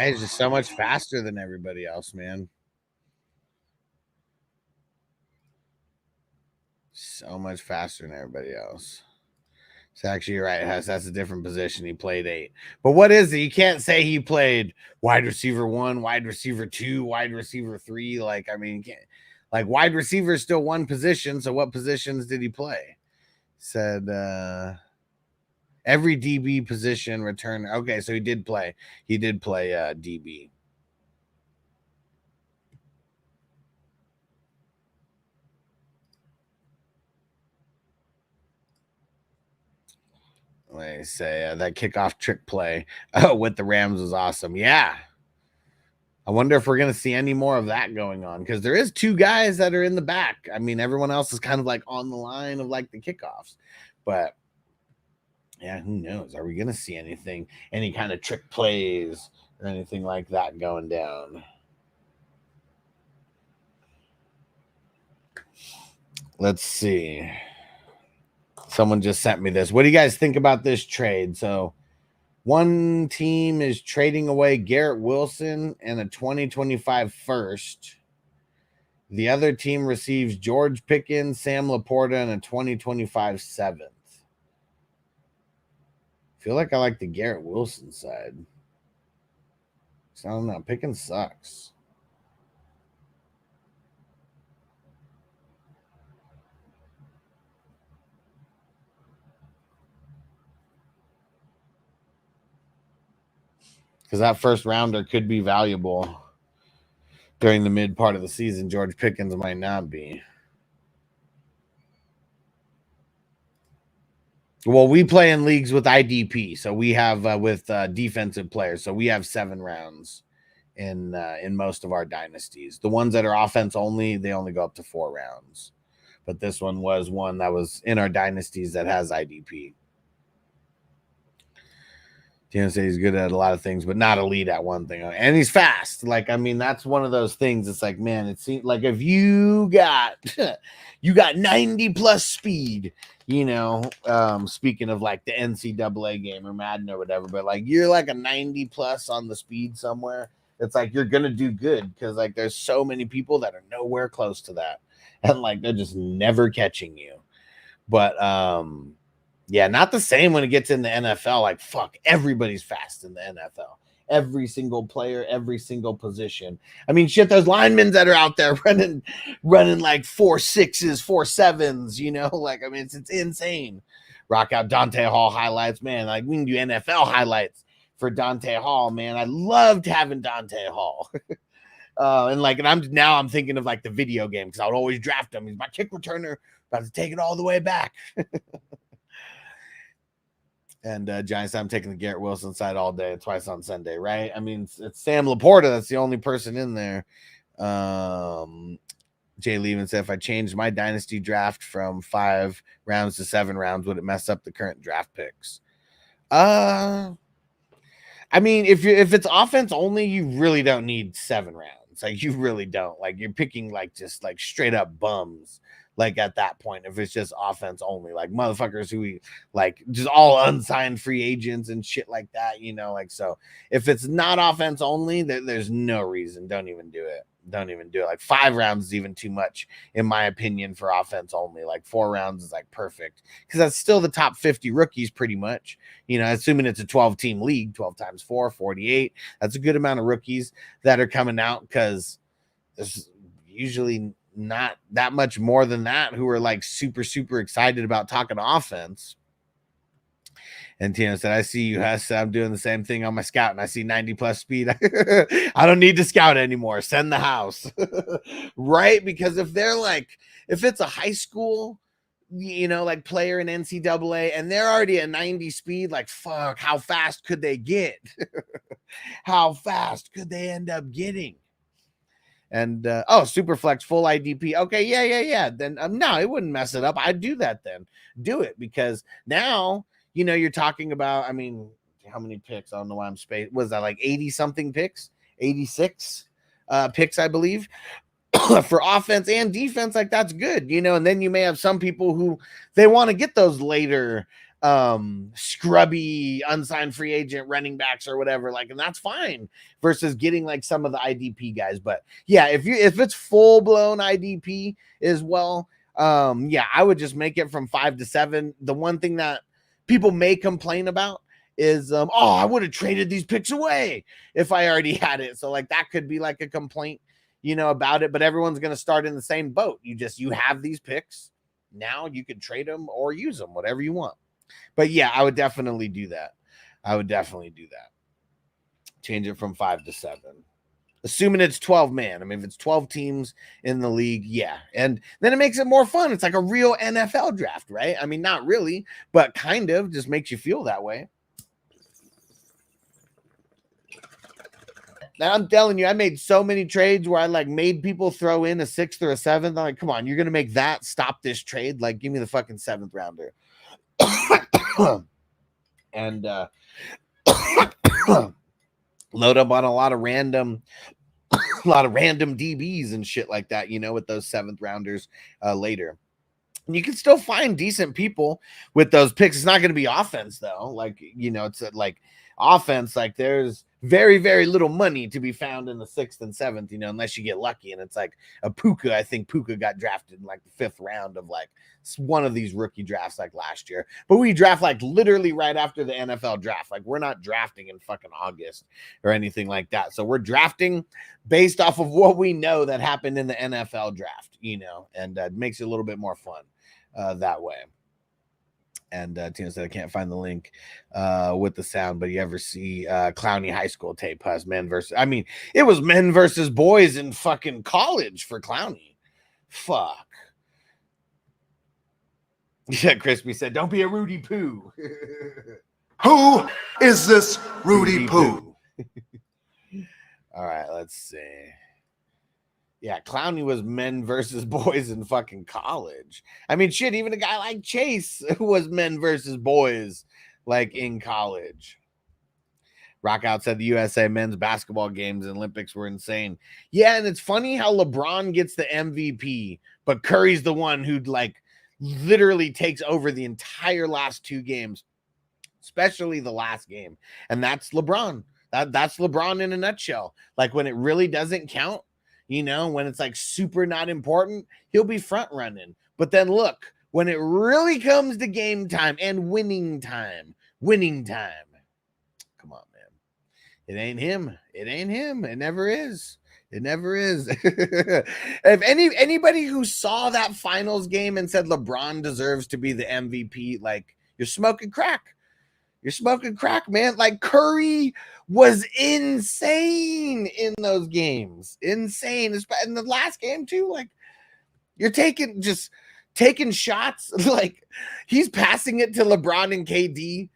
He's just so much faster than everybody else, man. So much faster than everybody else. It's actually right, Hess. That's a different position. He played 8. But what is it? You can't say he played wide receiver 1, wide receiver 2, wide receiver 3. Like, I mean, you can't. Like, wide receiver is still 1 position. So what positions did he play? Said Every DB position return. Okay, so he did play. He did play DB. Let me say that kickoff trick play with the Rams was awesome. Yeah. I wonder if we're going to see any more of that going on, because there is 2 guys that are in the back. I mean, everyone else is kind of like on the line of like the kickoffs. But yeah, who knows? Are we going to see anything, any kind of trick plays or anything like that going down? Let's see. Someone just sent me this. What do you guys think about this trade? So one team is trading away Garrett Wilson and a 2025 first. The other team receives George Pickens, Sam Laporta, and a 2025 seventh. I feel like I like the Garrett Wilson side. I don't know. Pickens sucks. Because that first rounder could be valuable during the mid part of the season. George Pickens might not be. Well, we play in leagues with IDP, so we have with defensive players. So we have 7 rounds in most of our dynasties. The ones that are offense only, they only go up to 4 rounds. But this one was one that was in our dynasties that has IDP. Tino says he's good at a lot of things, but not elite at one thing. And he's fast. Like, I mean, that's one of those things. It's like, man, it seems like if you got 90 plus speed, you know, speaking of like the NCAA game or Madden or whatever, but like you're like a 90 plus on the speed somewhere, it's like you're gonna do good, because like there's so many people that are nowhere close to that, and like they're just never catching you. But yeah, not the same when it gets in the NFL. Like, fuck, everybody's fast in the NFL. Every single player, every single position. I mean, shit, there's linemen that are out there running like 4.6s, 4.7s, you know? Like, I mean, it's insane. Rock out Dante Hall highlights, man. Like, we can do NFL highlights for Dante Hall, man. I loved having Dante Hall. And I'm thinking of like the video game, because I would always draft him. He's my kick returner, about to take it all the way back. And Giants, I'm taking the Garrett Wilson side all day, twice on Sunday, right? I mean, it's Sam Laporta. That's the only person in there. Jay Levin said, if I changed my dynasty draft from 5 rounds to 7 rounds, would it mess up the current draft picks? I mean, if it's offense only, you really don't need 7 rounds. Like, you really don't. Like, you're picking like just like straight up bums. Like at that point, if it's just offense only, like motherfuckers who we like just all unsigned free agents and shit like that, you know, like, so if it's not offense only, there's no reason. Don't even do it. Like 5 rounds is even too much, in my opinion, for offense only. Like 4 rounds is like perfect, because that's still the top 50 rookies pretty much, you know, assuming it's a 12-team league. 12 times 4, 48. That's a good amount of rookies that are coming out, because there's usually not that much more than that who are like super, super excited about talking offense. And Tino said, I see you, Hess. I'm doing the same thing on my scout, and I see 90 plus speed. I don't need to scout anymore. Send the house. Right? Because if it's a high school, you know, like player in NCAA, and they're already at 90 speed, like, fuck, how fast could they get? How fast could they end up getting? And Superflex full IDP. Okay, yeah. Then no, it wouldn't mess it up. I'd do that then. Do it, because now, you know, you're talking about, I mean, how many picks? I don't know why I'm spaced. Was that like 80 something picks? 86 picks, I believe, for offense and defense. Like, that's good, you know. And then you may have some people who they want to get those later scrubby unsigned free agent running backs or whatever, like, and that's fine, versus getting like some of the IDP guys. But yeah, if it's full blown IDP as well, yeah, I would just make it from 5 to 7. The one thing that people may complain about is I would have traded these picks away if I already had it. So like that could be like a complaint, you know, about it. But everyone's going to start in the same boat. You have these picks now. You could trade them or use them, whatever you want. But yeah, I would definitely do that. Change it from 5 to 7. Assuming it's 12 man. I mean, if it's 12 teams in the league, yeah. And then it makes it more fun. It's like a real NFL draft, right? I mean, not really, but kind of just makes you feel that way. Now, I'm telling you, I made so many trades where I like made people throw in a 6th or a 7th. I'm like, come on, you're going to make that stop this trade? Like, give me the fucking 7th rounder. And load up on a lot of random DBs and shit like that, you know, with those 7th rounders later. And you can still find decent people with those picks. It's not going to be offense, though. Like, you know, it's like offense, like there's very, very little money to be found in the 6th and 7th, you know, unless you get lucky. And it's like a Puka. I think Puka got drafted in like the 5th round of like one of these rookie drafts like last year. But we draft like literally right after the NFL draft. Like we're not drafting in fucking August or anything like that. So we're drafting based off of what we know that happened in the NFL draft, you know, and it makes it a little bit more fun that way. And Tina said, I can't find the link with the sound, but you ever see Clowney High School tape? Plus men versus, I mean, it was men versus boys in fucking college for Clowney. Fuck. Yeah, Crispy said, don't be a Rudy Poo. Who is this Rudy Poo? All right, let's see. Yeah, Clowney was men versus boys in fucking college. I mean, shit, even a guy like Chase was men versus boys, like in college. Rockout said the USA men's basketball games and Olympics were insane. Yeah, and it's funny how LeBron gets the MVP, but Curry's the one who like literally takes over the entire last 2 games, especially the last game. And that's LeBron. That's LeBron in a nutshell. Like when it really doesn't count, you know, when it's like super not important, he'll be front running. But then look, when it really comes to game time and winning time, come on, man. It ain't him. It never is. If anybody who saw that finals game and said LeBron deserves to be the MVP, like you're smoking crack. You're smoking crack, man. Like Curry was insane in those games. Insane. In the last game, too. Like, you're taking shots. Like, he's passing it to LeBron and KD.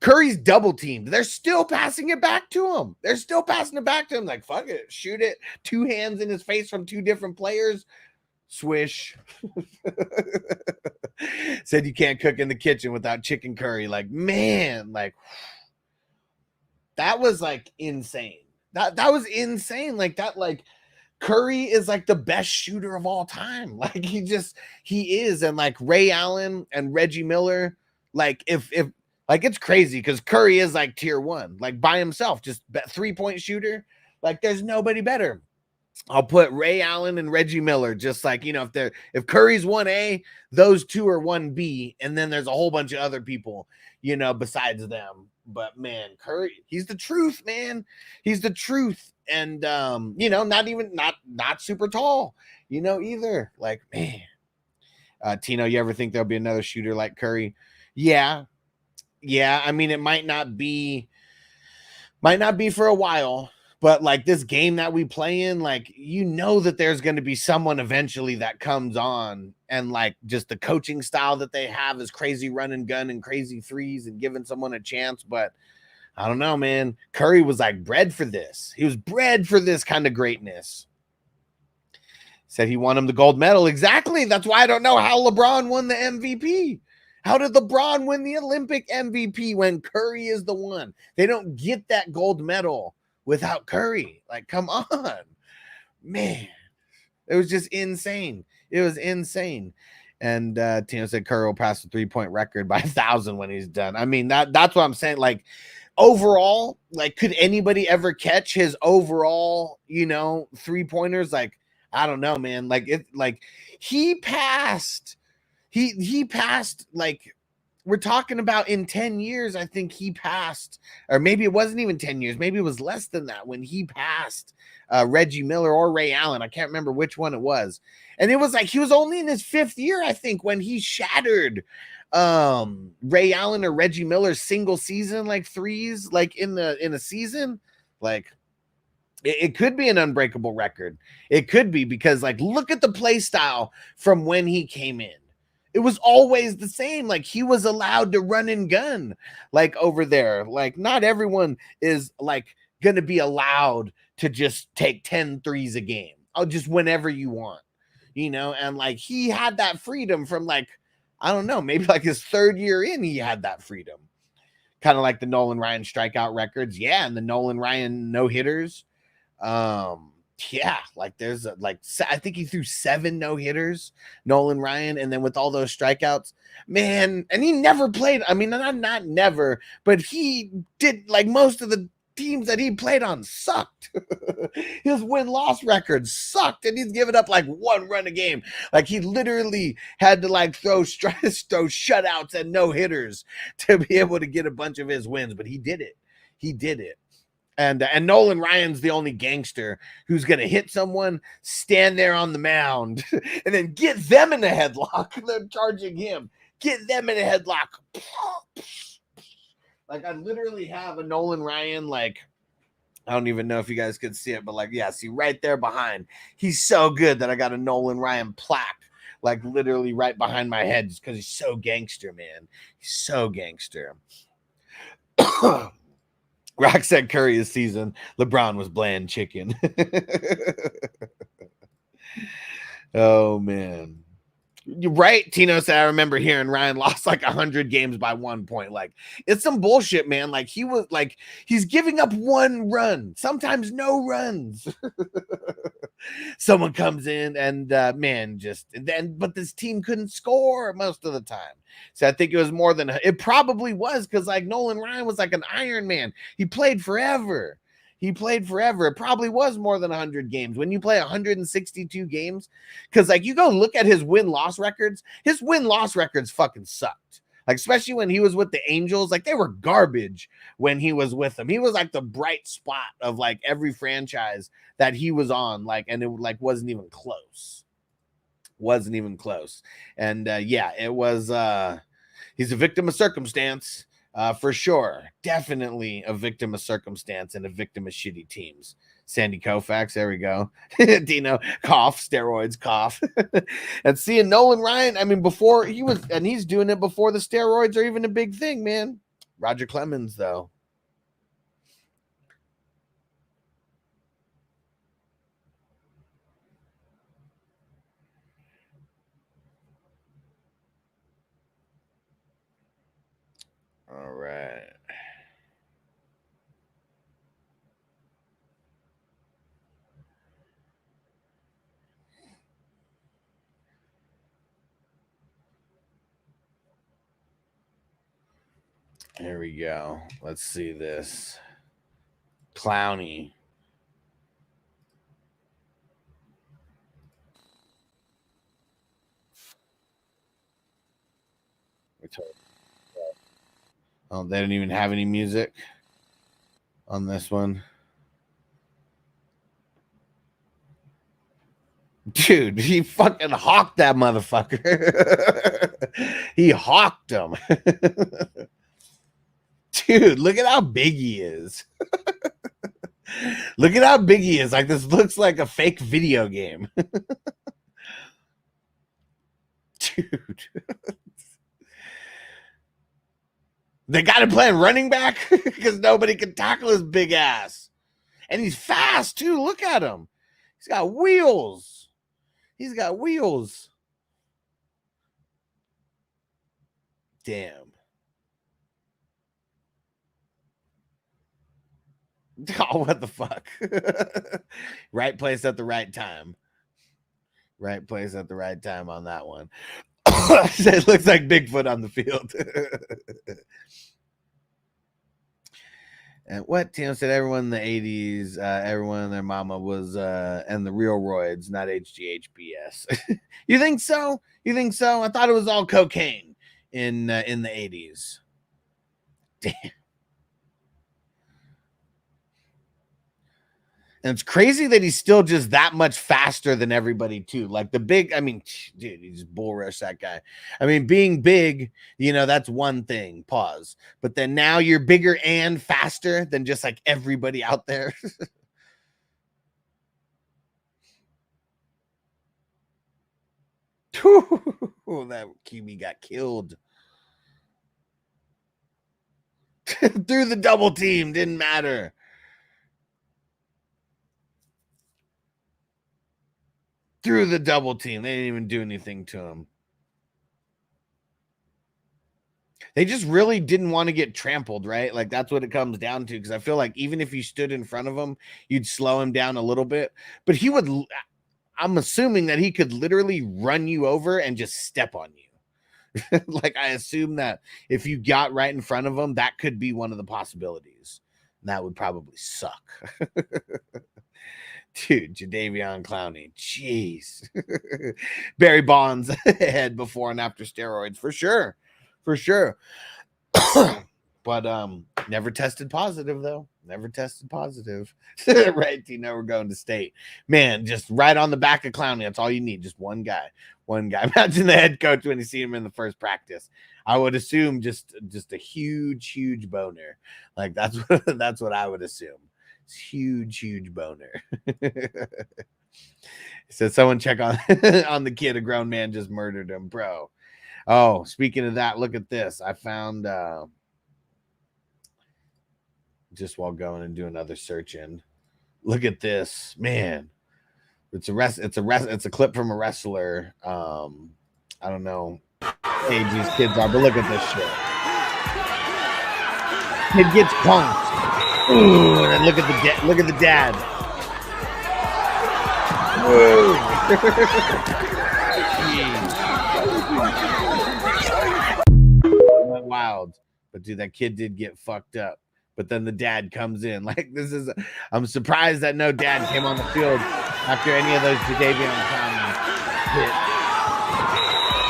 Curry's double teamed. They're still passing it back to him. Like, fuck it. Shoot it. 2 hands in his face from 2 different players. Swish. Said you can't cook in the kitchen without chicken curry. Like, man, like that was like insane. That was insane. Like that, like Curry is like the best shooter of all time. Like he is. And like Ray Allen and Reggie Miller, like if like it's crazy because Curry is like tier 1, like by himself, just 3-point shooter. Like there's nobody better. I'll put Ray Allen and Reggie Miller, just like, you know, if Curry's 1A, those 2 are 1B, and then there's a whole bunch of other people, you know, besides them. But man, Curry, he's the truth, man. He's the truth. And you know, not super tall, you know, either. Like, man. Tino, you ever think there'll be another shooter like Curry? Yeah. I mean, it might not be for a while. But like this game that we play in, like, you know that there's going to be someone eventually that comes on, and like just the coaching style that they have is crazy run and gun and crazy threes and giving someone a chance. But I don't know, man. Curry was like bred for this. He was bred for this kind of greatness. Said he won him the gold medal. Exactly. That's why I don't know how LeBron won the MVP. How did LeBron win the Olympic MVP when Curry is the one? They don't get that gold medal without Curry. Like, come on, man. It was just insane. It was insane. And Tino said Curry will pass the 3-point record by 1,000 when he's done. I mean, that's what I'm saying. Like, overall, like, could anybody ever catch his overall, you know, 3-pointers? Like, I don't know, man. Like, he passed, like, we're talking about in 10 years, I think he passed, or maybe it wasn't even 10 years. Maybe it was less than that when he passed Reggie Miller or Ray Allen. I can't remember which one it was. And it was like, he was only in his 5th year, I think, when he shattered Ray Allen or Reggie Miller single season like threes like in a season. Like it could be an unbreakable record. It could be, because like look at the play style from when he came in. It was always the same. Like he was allowed to run and gun like over there. Like not everyone is like gonna be allowed to just take 10 threes a game. Oh, just whenever you want, you know. And like he had that freedom from like, I don't know, maybe like his third year in, he had that freedom. Kind of like the Nolan Ryan strikeout records. Yeah, and the Nolan Ryan no-hitters. Yeah, like there's I think he threw 7 no-hitters, Nolan Ryan, and then with all those strikeouts, man, and he never played. I mean, not never, but he did like most of the teams that he played on sucked. His win-loss record sucked, and he's given up like 1 run a game. Like he literally had to like throw shutouts and no-hitters to be able to get a bunch of his wins, but he did it. He did it. And Nolan Ryan's the only gangster who's going to hit someone, stand there on the mound, and then get them in a headlock. They're charging him. Get them in a headlock. Like, I literally have a Nolan Ryan, like, I don't even know if you guys could see it, but, like, yeah, see right there behind. He's so good that I got a Nolan Ryan plaque, like, literally right behind my head just because he's so gangster, man. He's so gangster. Rock said Curry is seasoned. LeBron was bland chicken. Oh, man. You're right, Tino said, I remember hearing Ryan lost like 100 games by 1 point. Like, it's some bullshit, man. Like, he was like, he's giving up 1 run, sometimes no runs. Someone comes in and, man, but this team couldn't score most of the time. So I think it was more than, it probably was, because like Nolan Ryan was like an Iron Man. He played forever. It probably was more than 100 games. When you play 162 games, because like you go look at his win-loss records fucking sucked. Like, especially when he was with the Angels, like they were garbage when he was with them. He was like the bright spot of like every franchise that he was on, like, and it like wasn't even close. And yeah, it was he's a victim of circumstance. For sure. Definitely a victim of circumstance and a victim of shitty teams. Sandy Koufax, there we go. Dino, cough, steroids, cough. And seeing Nolan Ryan, I mean, before he was, and he's doing it before the steroids are even a big thing, man. Roger Clemens, though. All right. Here we go. Let's see this. Clowney. Oh, they didn't even have any music on this one. Dude, he fucking hawked that motherfucker. He hawked him. Dude, look at how big he is. Look at how big he is. Like, this looks like a fake video game. Dude. They got him playing running back because nobody can tackle his big ass. And he's fast, too. Look at him. He's got wheels. Damn. Oh, what the fuck? Right place at the right time. Right place at the right time on that one. It looks like Bigfoot on the field. And what Tim said, everyone in the 80s, everyone and their mama was and the real roids, not HGHBS. You think so? I thought it was all cocaine in the 80s. Damn. And it's crazy that he's still just that much faster than everybody too. Like the big, I mean, dude, he's bull rush that guy. I mean, being big, you know, that's one thing. Pause. But then now you're bigger and faster than just like everybody out there. That QB got killed. Through the double team, didn't matter. Through the double team, they didn't even do anything to him. They just really didn't want to get trampled, right? Like that's what it comes down to. Because I feel like even if you stood in front of him, you'd slow him down a little bit. But he would, I'm assuming that he could literally run you over and just step on you. Like I assume that if you got right in front of him, that could be one of the possibilities. And that would probably suck. Dude, Jadeveon Clowney, jeez. Barry Bonds ahead before and after steroids for sure. But never tested positive though. Never tested positive. Right, Tino, we're going to state. Man, just right on the back of Clowney. That's all you need. Just one guy. Imagine the head coach when you see him in the first practice. I would assume just a huge boner. Like that's what I would assume. It's huge boner. So someone check on on the kid. A grown man just murdered him, bro. Oh, speaking of that, look at this. I found just while going and doing another search in. Look at this, man. It's a clip from a wrestler. I don't know what age these kids are, but look at this shit. Kid gets punked. Ooh, and look at the dad. Whoa. Went wild. But dude, that kid did get fucked up. But then the dad comes in. Like I'm surprised that no dad came on the field after any of those Jadeveon Clowney hits.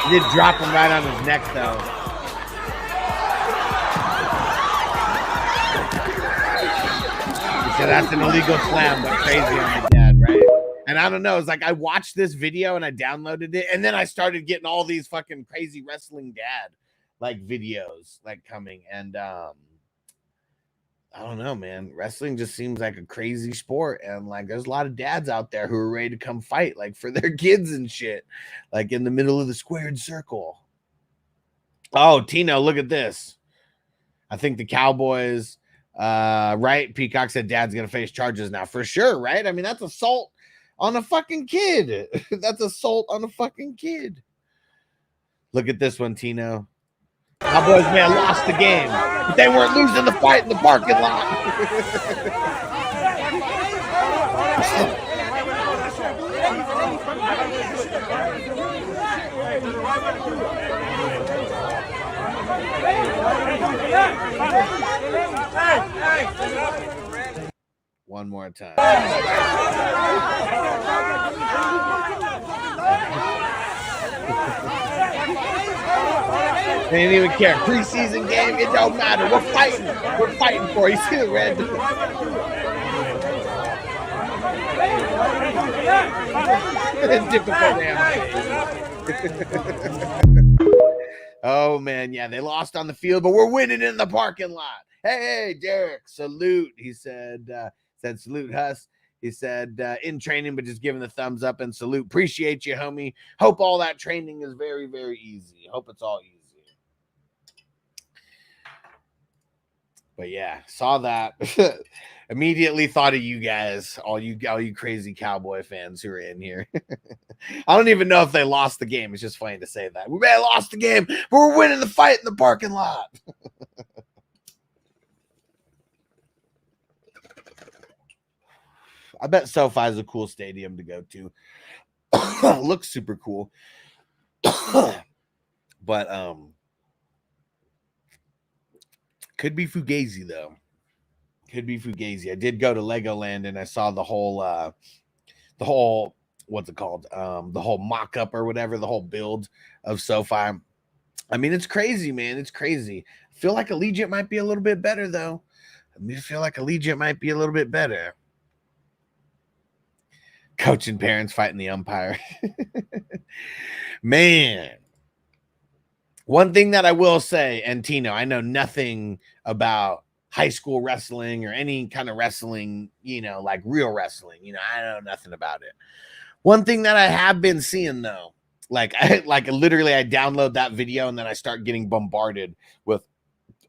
He did drop him right on his neck though. He said that's an illegal slam, but crazy on the dad, right? And I don't know. It's like I watched this video and I downloaded it, and then I started getting all these fucking crazy wrestling dad like videos like coming, and I don't know, man. Wrestling just seems like a crazy sport, and like there's a lot of dads out there who are ready to come fight like for their kids and shit, like in the middle of the squared circle. Oh, Tino, look at this. I think the Cowboys, right? Peacock said dad's gonna face charges now for sure, right? I mean, that's assault on a fucking kid. That's assault on a fucking kid. Look at this one, Tino. Cowboys may have lost the game, but they weren't losing the fight in the parking lot. One more time. They didn't even care. Preseason game, it don't matter. We're fighting. We're fighting for it. You see the red? Oh, man. Yeah, they lost on the field, but we're winning in the parking lot. Hey, Derek, salute. He said salute, Huss. He said, in training, but just giving the thumbs up and salute. Appreciate you, homie. Hope all that training is very, very easy. Hope it's all easy. But yeah, saw that. Immediately thought of you guys, all you crazy Cowboy fans who are in here. I don't even know if they lost the game. It's just funny to say that. We may have lost the game, but we're winning the fight in the parking lot. I bet SoFi is a cool stadium to go to. Looks super cool. But could be Fugazi though. Could be Fugazi. I did go to Legoland and I saw the whole what's it called? The whole mock-up or whatever, the whole build of SoFi. I mean, it's crazy, man. It's crazy. I feel like Allegiant might be a little bit better though. I feel like Allegiant might be a little bit better. Coach and parents fighting the umpire. Man. One thing that I will say, and Tino, I know nothing about high school wrestling or any kind of wrestling, like real wrestling. I know nothing about it. One thing that I have been seeing though, I download that video and then I start getting bombarded with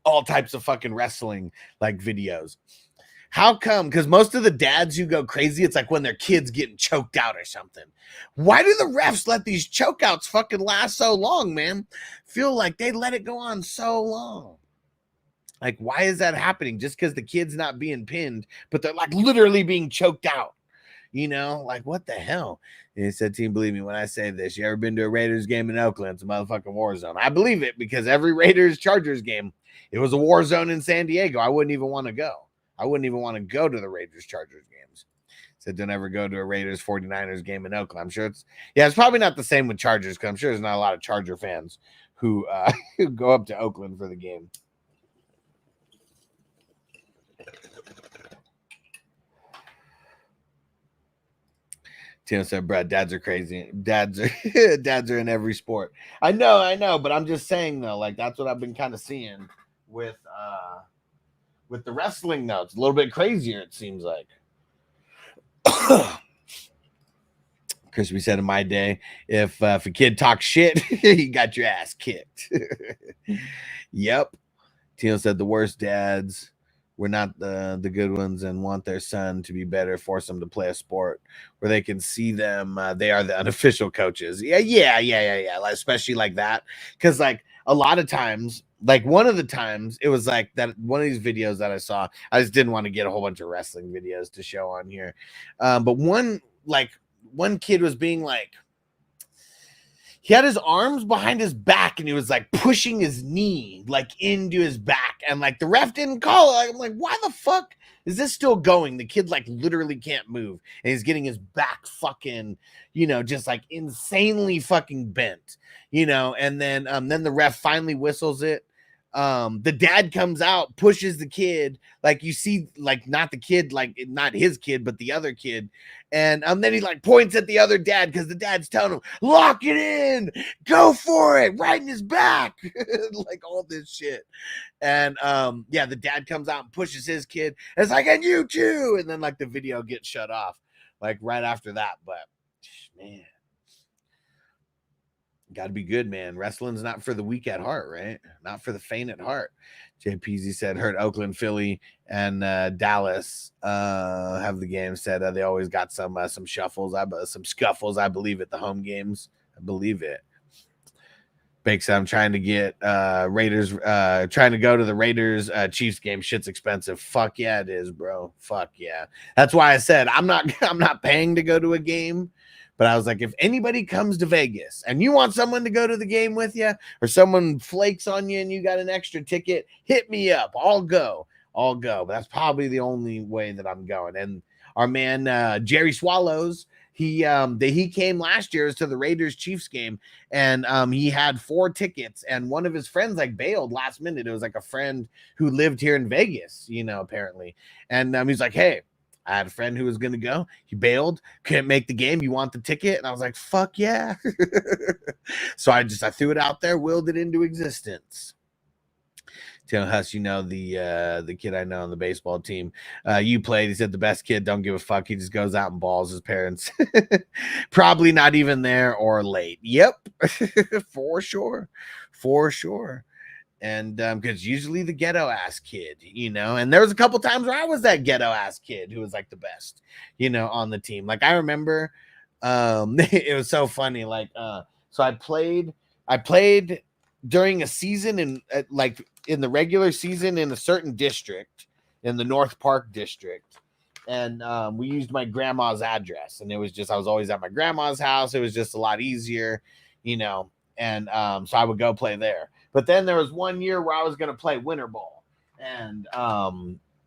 all types of fucking wrestling videos. How come? Because most of the dads who go crazy, it's when their kid's getting choked out or something. Why do the refs let these chokeouts fucking last so long, man? Feel like they let it go on so long. Why is that happening? Just because the kid's not being pinned, but they're literally being choked out. What the hell? And he said, team, believe me when I say this. You ever been to a Raiders game in Oakland? It's a motherfucking war zone. I believe it because every Raiders-Chargers game, it was a war zone in San Diego. I wouldn't even want to go. I wouldn't even want to go to the Raiders-Chargers games. Said don't ever go to a Raiders-49ers game in Oakland. I'm sure it's probably not the same with Chargers because I'm sure there's not a lot of Charger fans who go up to Oakland for the game. Tim said, "Brad, dads are crazy. Dads are in every sport." I know, but I'm just saying though, that's what I've been kind of seeing with the wrestling now. It's a little bit crazier, it seems like. Chris, we said in my day, if a kid talks shit, you got your ass kicked. Yep. Tino said the worst dads were not the good ones and want their son to be better, force them to play a sport where they can see them. They are the unofficial coaches. Yeah. Especially like that. Because a lot of times, one of the times it was that one of these videos that I saw, I just didn't want to get a whole bunch of wrestling videos to show on here. But one kid was being he had his arms behind his back and he was pushing his knee into his back and the ref didn't call it. I'm why the fuck is this still going? The kid literally can't move and he's getting his back fucking, just insanely fucking bent, and then the ref finally whistles it. The dad comes out, pushes the kid, you see, not the kid, not his kid, but the other kid. And then he points at the other dad because the dad's telling him, lock it in, go for it, right in his back. All this shit. And the dad comes out and pushes his kid. And it's and you too. And then the video gets shut off right after that. But man. Got to be good, man. Wrestling's not for the weak at heart, right? Not for the faint at heart. JPZ said, heard Oakland, Philly, and Dallas have the game. Said they always got some shuffles, some scuffles, I believe, at the home games. I believe it. Bake said, I'm trying to get Raiders, trying to go to the Raiders Chiefs game. Shit's expensive. Fuck yeah, it is, bro. Fuck yeah. That's why I said I'm not paying to go to a game. But I was if anybody comes to Vegas and you want someone to go to the game with you or someone flakes on you and you got an extra ticket, hit me up. I'll go. But that's probably the only way that I'm going. And our man, Jerry Swallows, he came last year to the Raiders Chiefs game and he had 4 tickets and one of his friends bailed last minute. It was a friend who lived here in Vegas, apparently. And he's hey, I had a friend who was going to go. He bailed, couldn't make the game. You want the ticket? And I was fuck yeah. So I threw it out there, willed it into existence. Tell Huss, the kid I know on the baseball team. You played. He said the best kid, don't give a fuck. He just goes out and balls his parents. Probably not even there or late. Yep. For sure. And because usually the ghetto ass kid, and there was a couple times where I was that ghetto ass kid who was the best, on the team. I remember it was so funny. So I played during a season in the regular season in a certain district in the North Park district. And we used my grandma's address and it was I was always at my grandma's house. It was just a lot easier, and so I would go play there. But then there was one year where I was going to play winter ball, and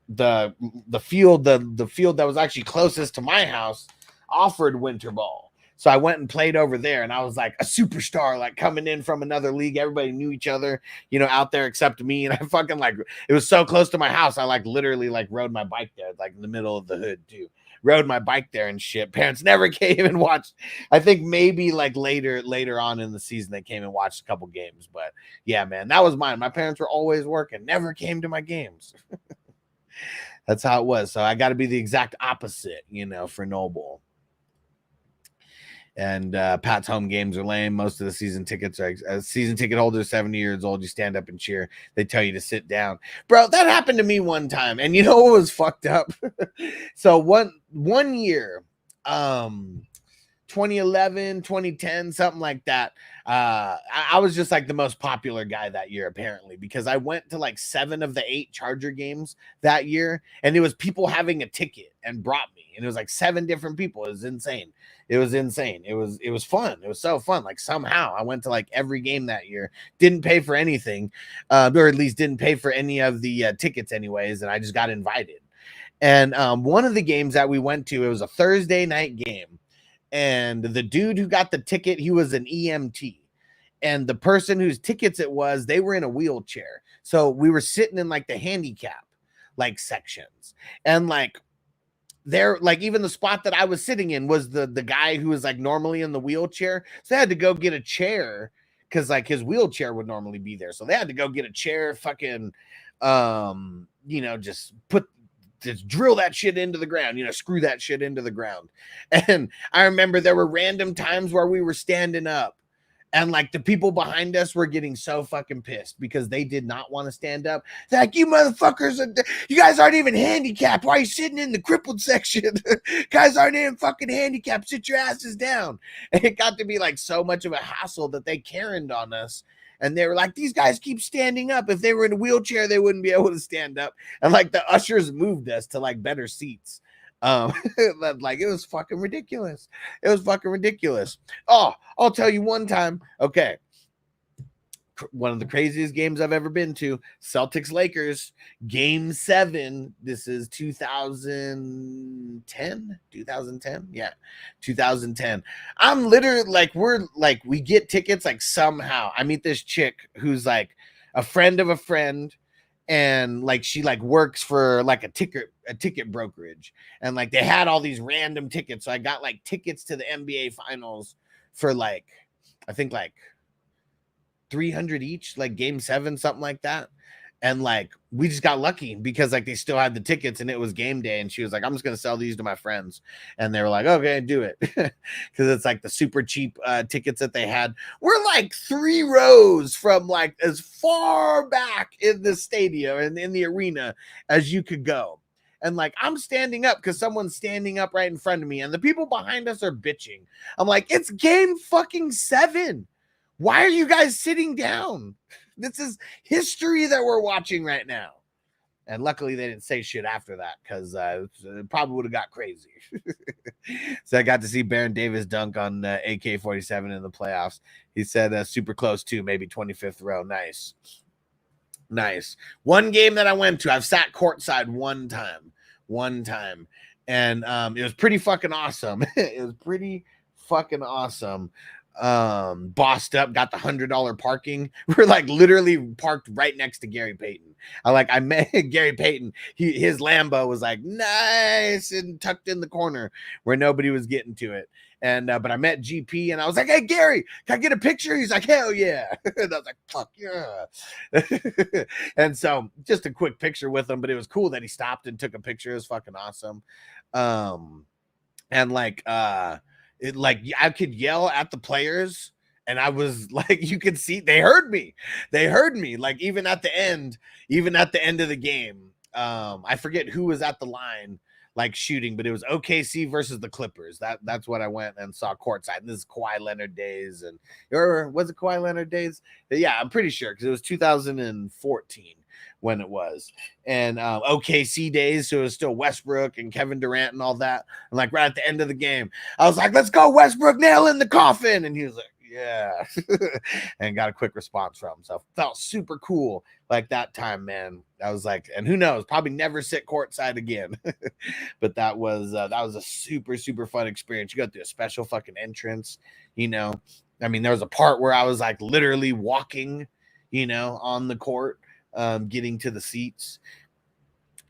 the field that was actually closest to my house offered winter ball. So I went and played over there, and I was like a superstar, like coming in from another league. Everybody knew each other, you know, out there except me. And I fucking like, it was so close to my house. I like literally like rode my bike there, like in the middle of the hood too. Rode my bike there and shit. Parents never came and watched. I think maybe like later on in the season, they came and watched a couple games. But yeah, man, that was mine. My parents were always working, never came to my games. That's how it was. So I got to be the exact opposite, you know, for Noble. And Pat's home games are lame. Most of the season tickets are season ticket holders 70 years old. You stand up and cheer. They tell you to sit down. Bro, that happened to me one time. And you know what was fucked up? So one year, 2011, 2010, something like that. I was just like the most popular guy that year, apparently, because I went to like 7 of the 8 Charger games that year. And it was people having a ticket and brought me. And it was like 7 different people. It was insane. It was insane. It was fun. It was so fun. Like somehow I went to like every game that year, didn't pay for anything, or at least didn't pay for any of the tickets anyways. And I just got invited. And one of the games that we went to, it was a Thursday night game. And the dude who got the ticket, he was an EMT. And the person whose tickets it was, they were in a wheelchair. So we were sitting in like the handicap like sections. And like, there, like even the spot that I was sitting in was the guy who was like normally in the wheelchair. So they had to go get a chair because like his wheelchair would normally be there. So they had to go get a chair, fucking, you know, just drill that shit into the ground, you know, screw that shit into the ground. And I remember there were random times where we were standing up. And like the people behind us were getting so fucking pissed because they did not want to stand up. They're like, you motherfuckers, you guys aren't even handicapped. Why are you sitting in the crippled section? Guys aren't even fucking handicapped. Sit your asses down. And it got to be like so much of a hassle that they Karened on us. And they were like, these guys keep standing up. If they were in a wheelchair, they wouldn't be able to stand up. And like the ushers moved us to like better seats. Like it was fucking ridiculous. It was fucking ridiculous. Oh, I'll tell you one time. Okay. One of the craziest games I've ever been to, Celtics Lakers game 7. This is 2010. Yeah. 2010. I'm literally like, we get tickets. Like somehow I meet this chick who's like a friend of a friend. And like she like works for like a ticket brokerage, and like they had all these random tickets. So I got like tickets to the NBA finals for like I think like 300 each, like game 7, something like that. And like we just got lucky because like they still had the tickets and it was game day. And she was like, I'm just gonna sell these to my friends. And they were like, okay, do it. Because it's like the super cheap tickets that they had. We're like 3 rows from like as far back in the stadium and in the arena as you could go. And like I'm standing up because someone's standing up right in front of me, and the people behind us are bitching. I'm like, it's game fucking 7. Why are you guys sitting down? This is history that we're watching right now. And luckily they didn't say shit after that because it probably would have got crazy. So I got to see Baron Davis dunk on AK-47 in the playoffs. He said super close too, maybe 25th row. Nice. One game that I went to, I've sat courtside one time. And it was pretty fucking awesome. Bossed up, got the $100 parking. We're like literally parked right next to Gary Payton. I met Gary Payton. His Lambo was like nice and tucked in the corner where nobody was getting to it. And but I met GP and I was like, hey Gary, can I get a picture? He's like, hell yeah. And I was like, fuck yeah. And so just a quick picture with him, but it was cool that he stopped and took a picture. It was fucking awesome. And like I could yell at the players, and I was like, you could see they heard me. Like even at the end of the game. I forget who was at the line like shooting, but it was OKC versus the Clippers. That's what I went and saw courtside. And this is Kawhi Leonard days, or was it Kawhi Leonard days? Yeah, I'm pretty sure because it was 2014 when it was, and OKC days, so it was still Westbrook and Kevin Durant and all that. And like right at the end of the game, I was like, let's go Westbrook, nail in the coffin. And he was like, Yeah. And got a quick response from him. So felt super cool like that time, man. I was like, and who knows, probably never sit courtside again. But that was a super, super fun experience. You go through a special fucking entrance, you know. I mean, there was a part where I was like literally walking, you know, on the court, getting to the seats.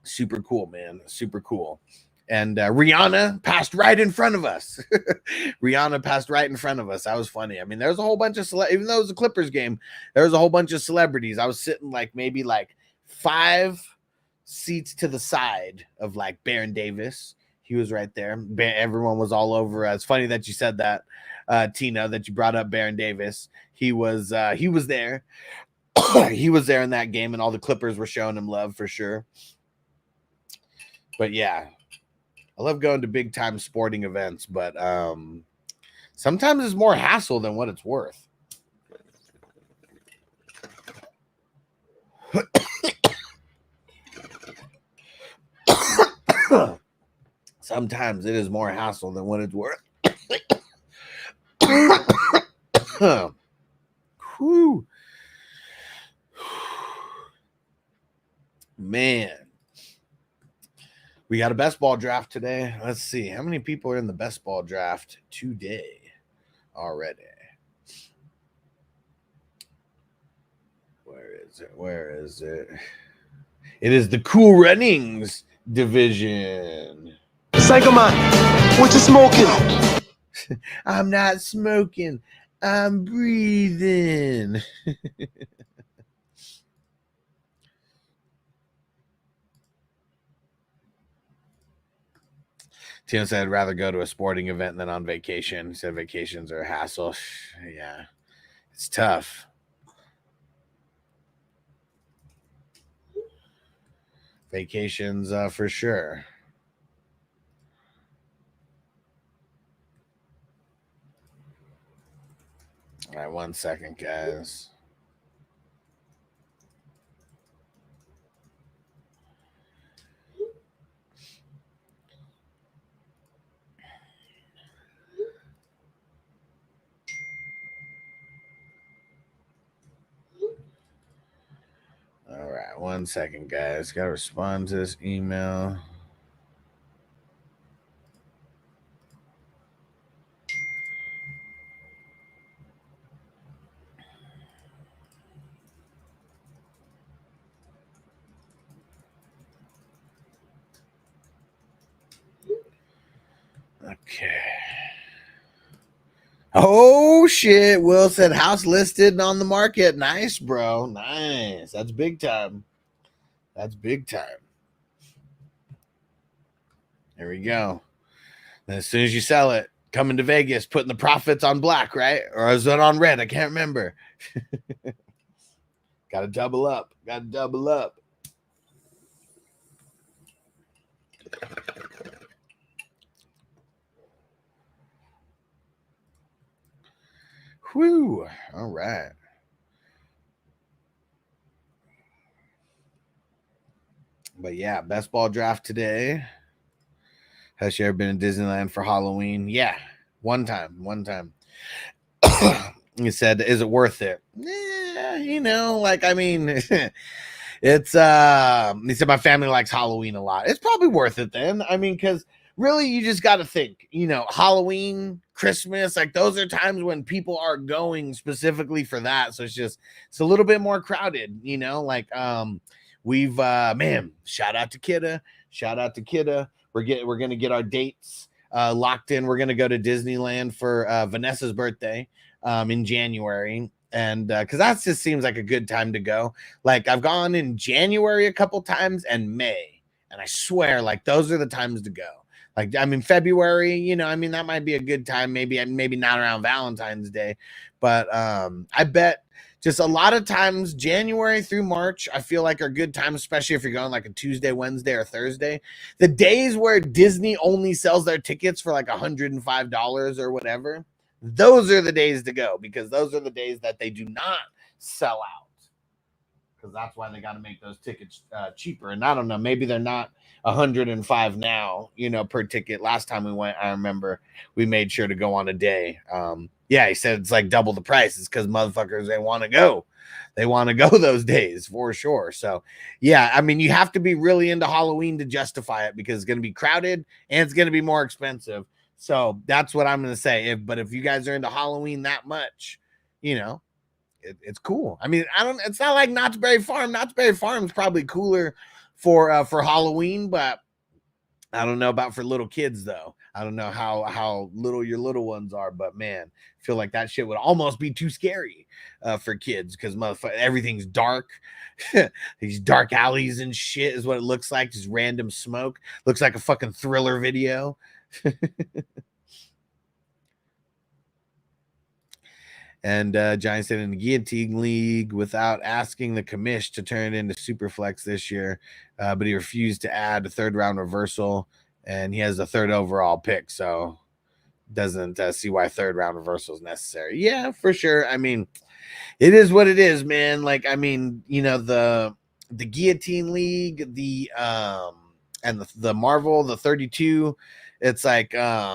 Super cool, man. Super cool. And Rihanna passed right in front of us. Rihanna passed right in front of us. That was funny. I mean, there was a whole bunch of even though it was a Clippers game, there was a whole bunch of celebrities. I was sitting like maybe like 5 seats to the side of like Baron Davis. He was right there. Everyone was all over. It's funny that you said that, Tina, that you brought up Baron Davis. He was there. He was there in that game, and all the Clippers were showing him love for sure. But yeah. I love going to big time sporting events, but sometimes it's more hassle than what it's worth. Sometimes it is more hassle than what it's worth. Whew. Man. We got a best ball draft today. Let's see. How many people are in the best ball draft today already? Where is it? Where is it? It is the Cool Runnings division. Psychoman, what you smoking? I'm not smoking. I'm breathing. Tim said, I'd rather go to a sporting event than on vacation. He said vacations are a hassle. Yeah, it's tough. Vacations for sure. All right, 1 second, guys. All right, 1 second, guys. Got to respond to this email. Okay. Oh, shit. Will said house listed on the market. Nice, bro. Nice. That's big time. That's big time. There we go. And as soon as you sell it, coming to Vegas, putting the profits on black, right? Or is it on red? I can't remember. Got to double up. Got to double up. Whew. All right. But yeah, best ball draft today. Has she ever been in Disneyland for Halloween? Yeah, one time. He said, is it worth it? Yeah, you know, like, I mean, it's, he said, my family likes Halloween a lot. It's probably worth it then. I mean, because really, you just got to think, you know, Halloween, Christmas, like those are times when people are going specifically for that. So it's a little bit more crowded, you know, like, we've, man, shout out to Kidda. We're going to get our dates locked in. We're going to go to Disneyland for Vanessa's birthday in January. And because that just seems like a good time to go. Like I've gone in January a couple times and May. And I swear, like those are the times to go. Like, I mean, February, you know, I mean, that might be a good time. Maybe not around Valentine's Day. But I bet just a lot of times, January through March, I feel like are good times, especially if you're going like a Tuesday, Wednesday, or Thursday. The days where Disney only sells their tickets for like $105 or whatever, those are the days to go because those are the days that they do not sell out. Because that's why they got to make those tickets cheaper. And I don't know, maybe they're not $105 now, per ticket. Last time we went, I remember we made sure to go on a day. Yeah, he said it's like double the price. It's because motherfuckers, they want to go. They want to go those days for sure. So, yeah, I mean, you have to be really into Halloween to justify it because it's going to be crowded and it's going to be more expensive. So that's what I'm going to say. But if you guys are into Halloween that much, it's cool. I mean, it's not like Knott's Berry Farm. Knott's Berry Farm is probably cooler for Halloween, but I don't know about for little kids though. I don't know how little your little ones are, but man, I feel like that shit would almost be too scary for kids because everything's dark. These dark alleys and shit is what it looks like. Just random smoke. Looks like a fucking Thriller video. And Giants said in the Guillotine League without asking the commish to turn it into Superflex this year, but he refused to add a third-round reversal, and he has the third overall pick, so doesn't see why third-round reversal is necessary. Yeah, for sure. I mean, it is what it is, man. Like, I mean, the Guillotine League, and the Marvel, the 32, it's like, like,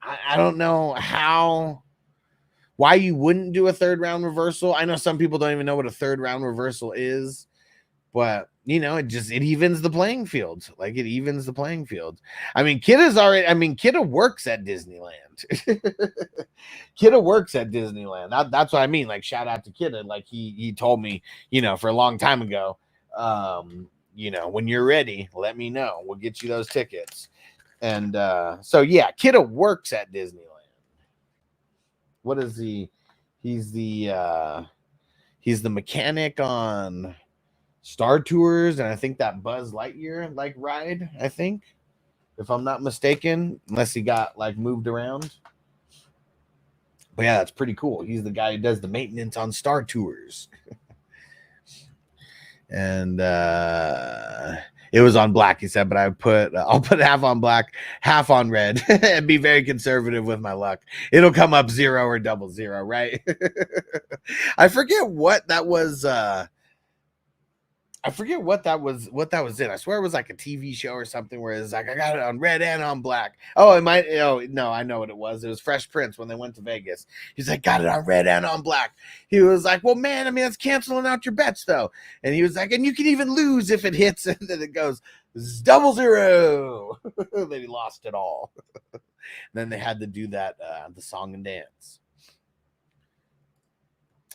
I don't know why you wouldn't do a third round reversal. I know some people don't even know what a third round reversal is, but it evens the playing field. Like it evens the playing field. I mean, Kidda works at Disneyland. Kidda works at Disneyland. That's what I mean. Like shout out to Kidda. Like he told me, for a long time ago, when you're ready, let me know. We'll get you those tickets. And so yeah, Kidda works at Disneyland. What is he? He's the mechanic on Star Tours, and I think that Buzz Lightyear ride, I think, if I'm not mistaken, unless he got moved around. But yeah, that's pretty cool. He's the guy who does the maintenance on Star Tours. And it was on black, he said, but I'll put half on black, half on red, and be very conservative with my luck. It'll come up 0 or 00, right? I forget what that was. I forget what that was in. I swear it was like a TV show or something where it's like, I got it on red and on black. Oh, it might. Oh, no, I know what it was. It was Fresh Prince when they went to Vegas. He's like, got it on red and on black. He was like, well, man, I mean, that's canceling out your bets, though. And he was like, and you can even lose if it hits. And then it goes 00. Then he lost it all. Then they had to do that, the song and dance.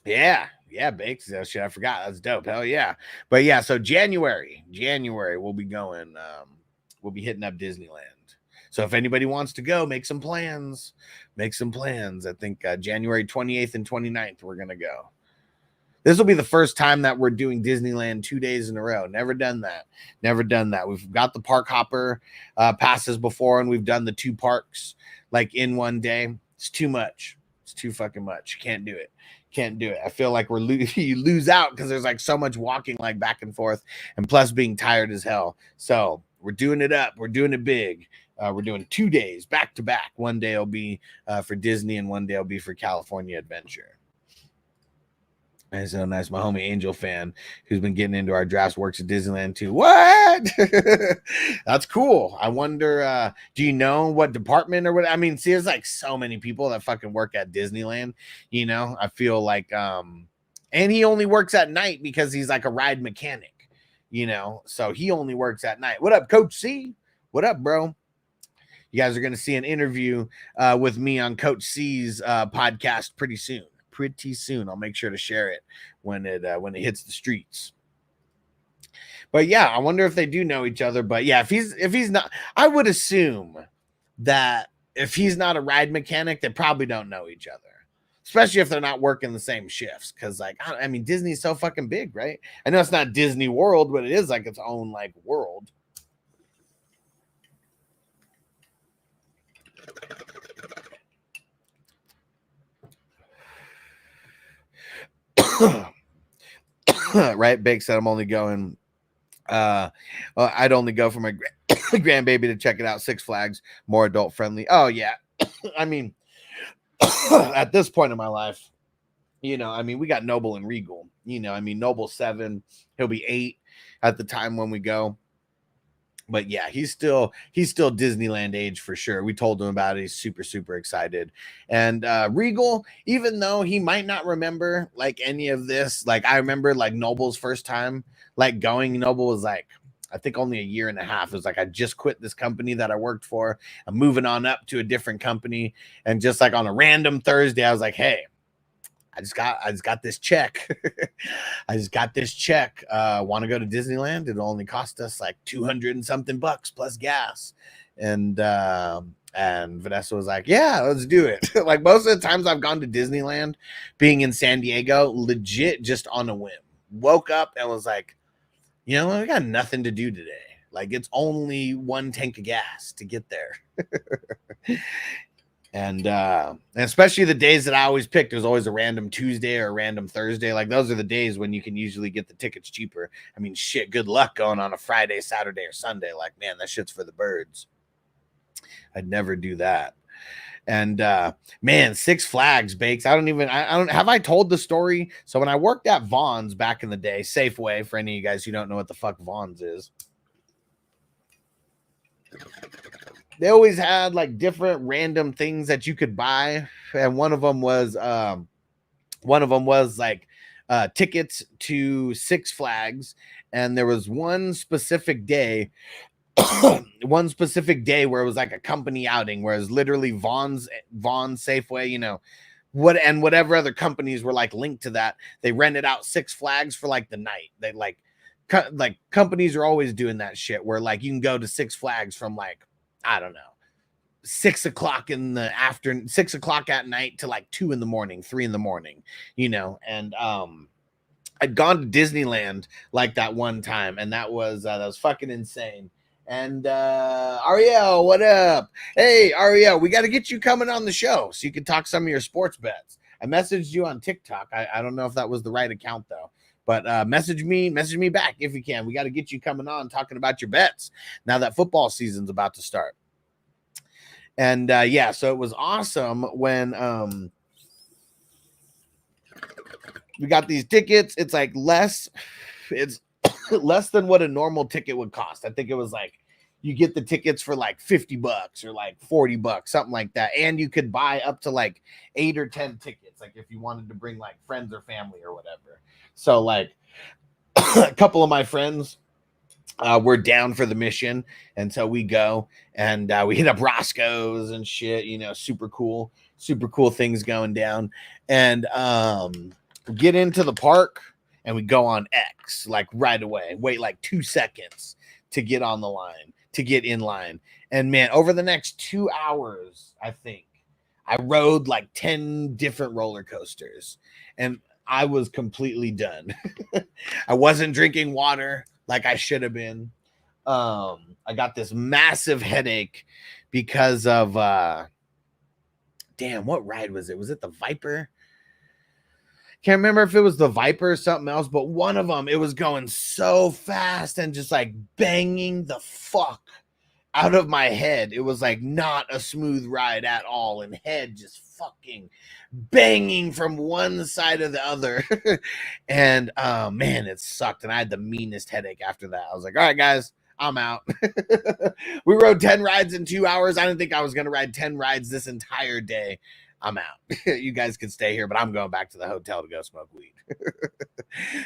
Yeah, Bakes. That shit I forgot. That's dope. Hell yeah. But yeah, so January, we'll be going. We'll be hitting up Disneyland. So if anybody wants to go, make some plans. I think January 28th and 29th, we're going to go. This will be the first time that we're doing Disneyland 2 days in a row. Never done that. We've got the park hopper passes before, and we've done the 2 parks in one day. It's too much. It's too fucking much. You can't do it. I feel like you lose out because there's so much walking back and forth, and plus being tired as hell. So we're doing it up. We're doing it big. We're doing 2 days back to back. One day will be for Disney, and one day will be for California Adventure. And so nice. My homie Angel fan who's been getting into our drafts works at Disneyland too. What? That's cool. I wonder, do you know what department or what? I mean, see, there's so many people that fucking work at Disneyland, I feel like, and he only works at night because he's a ride mechanic, so he only works at night. What up, Coach C? What up, bro? You guys are going to see an interview with me on Coach C's podcast pretty soon. I'll make sure to share it when it hits the streets. But yeah, I wonder if they do know each other. But yeah, if he's not, I would assume that if he's not a ride mechanic, they probably don't know each other, especially if they're not working the same shifts. Because I mean, Disney's so fucking big, right? I know it's not Disney World, but it is its own world. Right, Bake said I'm only going. I'd only go for my grandbaby to check it out. Six Flags, more adult friendly. Oh yeah, I mean, at this point in my life, I mean, we got Noble and Regal. I mean, Noble's 7, he'll be 8. at the time when we go. But yeah, he's still Disneyland age for sure. We told him about it. He's super, super excited. And Regal, even though he might not remember like any of this, like I remember like Noble's first time like going. Noble was like, I think only a year and a half. It was like, I just quit this company that I worked for. I'm moving on up to a different company. And just like on a random Thursday, I was like, hey, I just got this check. I just got this check. Want to go to Disneyland? It'll only cost us like 200 and something bucks plus gas. And Vanessa was like, yeah, let's do it. Like most of the times I've gone to Disneyland, being in San Diego, legit just on a whim. Woke up and was like, you know, I got nothing to do today. Like it's only one tank of gas to get there. And especially the days that I always pick, there's always a random Tuesday or a random Thursday. Like those are the days when you can usually get the tickets cheaper. I mean, shit, good luck going on a Friday, Saturday, or Sunday. Like, man, that shit's for the birds. I'd never do that. And man, Six Flags, Bakes. I don't have I told the story? So when I worked at Vaughn's back in the day, Safeway, for any of you guys who don't know what the fuck Vaughn's is. They always had like different random things that you could buy. And one of them was like tickets to Six Flags. And there was one specific day where it was like a company outing, where it was literally Vaughn's, Safeway, you know, whatever other companies were like linked to that. They rented out Six Flags for like the night. They like companies are always doing that shit where like you can go to Six Flags from like, I don't know, 6 o'clock in the afternoon, 6 o'clock at night to like 2 in the morning, 3 in the morning, you know. And I'd gone to Disneyland like that one time, and that was fucking insane. And Ariel, what up? Hey, Ariel, we got to get you coming on the show so you can talk some of your sports bets. I messaged you on TikTok. I don't know if that was the right account though. But message me back if you can. We got to get you coming on talking about your bets now that football season's about to start. And yeah, so it was awesome when we got these tickets. It's like less than what a normal ticket would cost. I think it was like you get the tickets for like $50 or like $40, something like that. And you could buy up to like 8 or 10 tickets, like if you wanted to bring like friends or family or whatever. So like a couple of my friends were down for the mission. And so we go and we hit up Roscoe's and shit, you know, super cool things going down. And we get into the park and we go on X like right away, wait like 2 seconds to get on the line, to get in line. And man, over the next 2 hours, I think I rode like 10 different roller coasters and I was completely done. I wasn't drinking water like I should have been. I got this massive headache because of damn, what ride was it? Was it the Viper? Can't remember if it was the Viper or something else, but one of them, it was going so fast and just like banging the fuck out of my head. It was like not a smooth ride at all, and head just fucking banging from one side or the other. And man, it sucked. And I had the meanest headache after that. I was like, all right, guys, I'm out. We rode 10 rides in 2 hours. I didn't think I was going to ride 10 rides this entire day. I'm out. You guys can stay here, but I'm going back to the hotel to go smoke weed.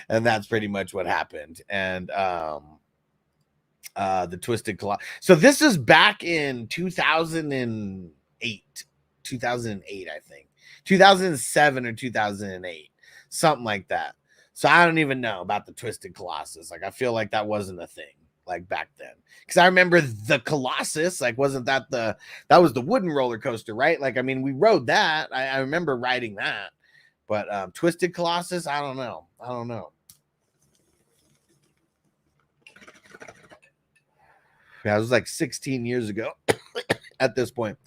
And that's pretty much what happened. And the Twisted Colossus. So this is back in 2008, I think. 2007 or 2008, something like that. So I don't even know about the Twisted Colossus. Like I feel like that wasn't a thing like back then, because I remember the Colossus, like wasn't that that was the wooden roller coaster, right? Like I mean, we rode that. I remember riding that, but Twisted Colossus, I don't know. Yeah, it was like 16 years ago at this point.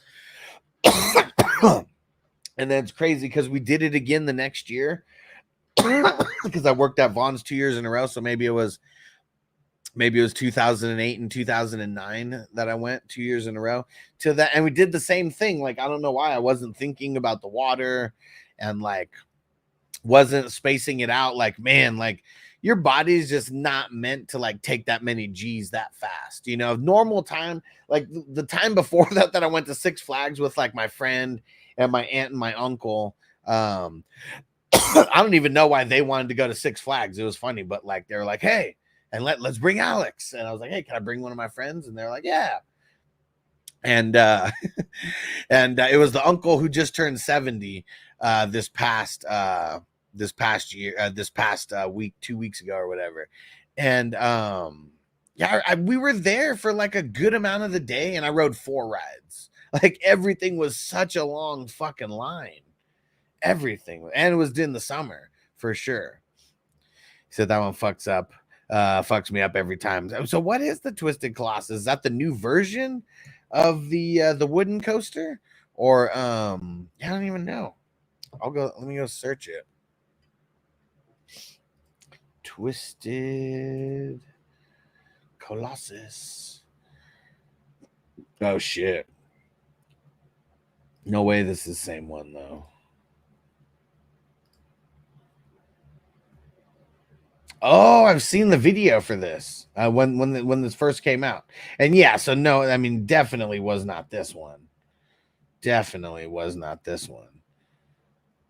And then it's crazy because we did it again the next year because I worked at Vaughn's 2 years in a row. So maybe it was 2008 and 2009 that I went 2 years in a row to that. And we did the same thing. Like, I don't know why I wasn't thinking about the water and like wasn't spacing it out. Like, man, like, your body's just not meant to like take that many G's that fast. You know, normal time, like the time before that I went to Six Flags with like my friend and my aunt and my uncle. I don't even know why they wanted to go to Six Flags. It was funny, but like they were like, hey, and let's bring Alex. And I was like, hey, can I bring one of my friends? And they're like, yeah. And it was the uncle who just turned 70 this past week, 2 weeks ago or whatever. And we were there for like a good amount of the day, and I rode 4 rides. Like everything was such a long fucking line. Everything, and it was in the summer for sure. He said that one fucks me up every time. So what is the Twisted Colossus? Is that the new version of the wooden coaster? Or I don't even know. Let me go search it. Twisted Colossus. Oh shit. No way this is the same one though. Oh, I've seen the video for this when this first came out. And yeah, so no, I mean, definitely was not this one. Definitely was not this one.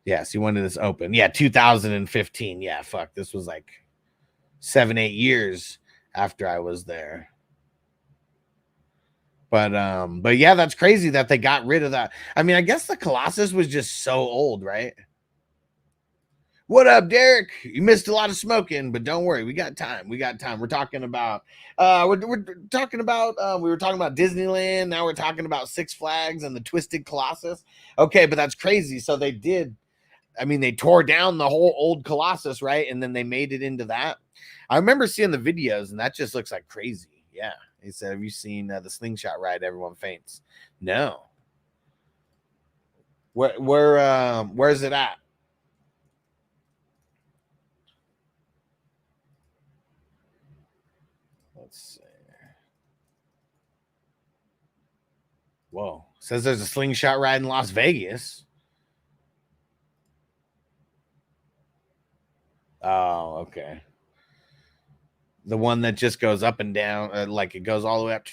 Yeah, see, when did this open? Yeah, 2015. Yeah, fuck. This was like 7-8 years after I was there. But yeah, that's crazy that they got rid of that. I mean, I guess the Colossus was just so old, right? What up, Derek? You missed a lot of smoking, but don't worry, we got time. We're talking about we were talking about Disneyland. Now we're talking about Six Flags and the Twisted Colossus. Okay, but that's crazy. So they tore down the whole old Colossus, right? And then they made it into that. I remember seeing the videos, and that just looks like crazy. Yeah. He said, have you seen the slingshot ride? Everyone faints. No. Where's it at? Let's see. Whoa. Says there's a slingshot ride in Las Vegas. Oh, okay. The one that just goes up and down, like it goes all the way up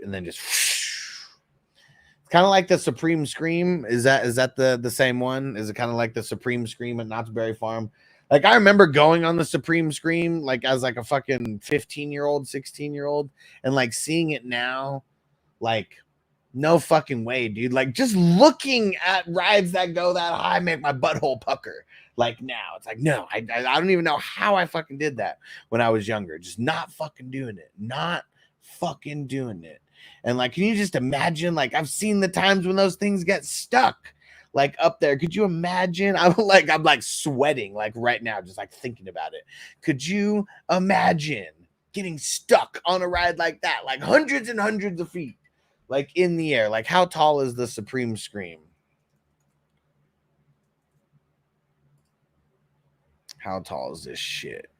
and then just it's kind of like the Supreme Scream. Is that the same one? Is it kind of like the Supreme Scream at Knott's Berry Farm? Like I remember going on the Supreme Scream like as like a fucking 15-year-old, 16-year-old, and like seeing it now, like no fucking way, dude. Like just looking at rides that go that high make my butthole pucker. Like now, it's like, no, I don't even know how I fucking did that when I was younger. Just not fucking doing it. Not fucking doing it. And like, can you just imagine? Like, I've seen the times when those things get stuck, like up there. Could you imagine? I'm like sweating, like right now, just like thinking about it. Could you imagine getting stuck on a ride like that, like hundreds and hundreds of feet, like in the air? Like, how tall is the Supreme Scream? How tall is this shit?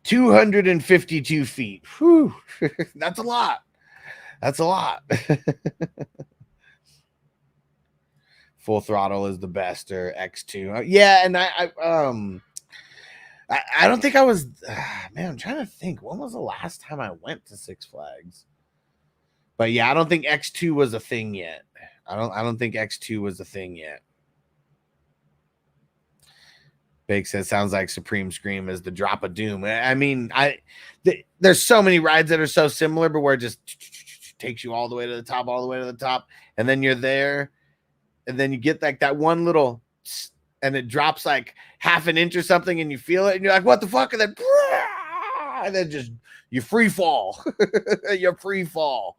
$252 feet. Whew. That's a lot. That's a lot. Full Throttle is the best, or X2. Yeah, and I don't think I was, man, I'm trying to think. When was the last time I went to Six Flags? But yeah, I don't think X2 was a thing yet. I don't think X2 was a thing yet. Bake says, sounds like Supreme Scream is the drop of doom. I mean, there's so many rides that are so similar, but where it just takes you all the way to the top, and then you're there, and then you get like that one little, and it drops like half an inch or something, and you feel it, and you're like, what the fuck? And then just you free fall. You free fall.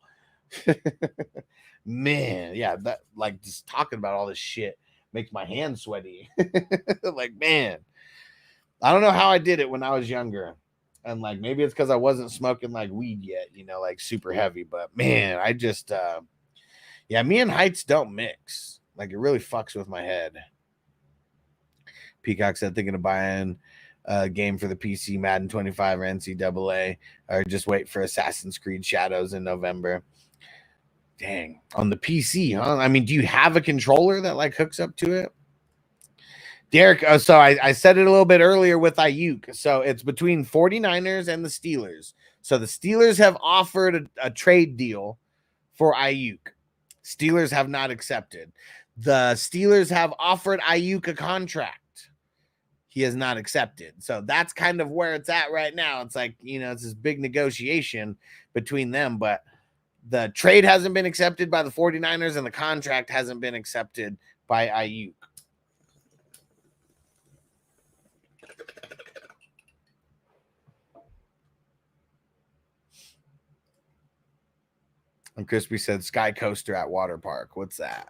Man, yeah, that like just talking about all this shit makes my hands sweaty. Like, man, I don't know how I did it when I was younger. And like, maybe it's because I wasn't smoking like weed yet, you know, like super heavy. But man, I just, yeah, me and heights don't mix. Like, it really fucks with my head. Peacock said, thinking of buying game for the PC, Madden 25 or NCAA, or just wait for Assassin's Creed Shadows in November. Dang, on the PC, huh? I mean, do you have a controller that like hooks up to it? Derek, so I said it a little bit earlier with Ayuk. So it's between 49ers and the Steelers. So the Steelers have offered a trade deal for Ayuk. Steelers have not accepted. The Steelers have offered Ayuk a contract. He has not accepted. So that's kind of where it's at right now. It's like, it's this big negotiation between them, but the trade hasn't been accepted by the 49ers and the contract hasn't been accepted by Ayuk. And Crispy said Sky Coaster at Water Park. What's that?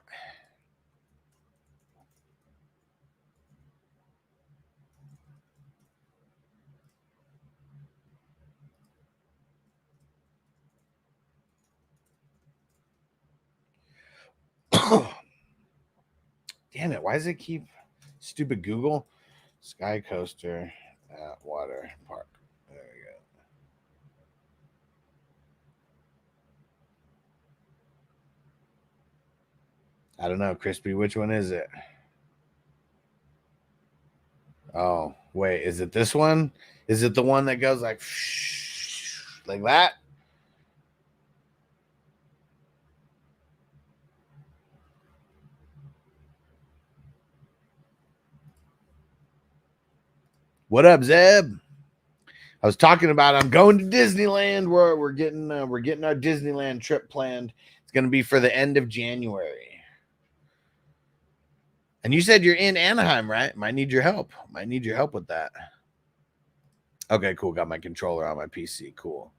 Damn it. Why does it keep stupid Google? Sky Coaster at Water Park. There we go. I don't know, Crispy. Which one is it? Oh, wait. Is it this one? Is it the one that goes like that? What up, Zeb? I was talking about I'm going to Disneyland. We're getting our Disneyland trip planned. It's going to be for the end of January. And you said you're in Anaheim, right? Might need your help. Might need your help with that. Okay, cool. Got my controller on my PC. Cool.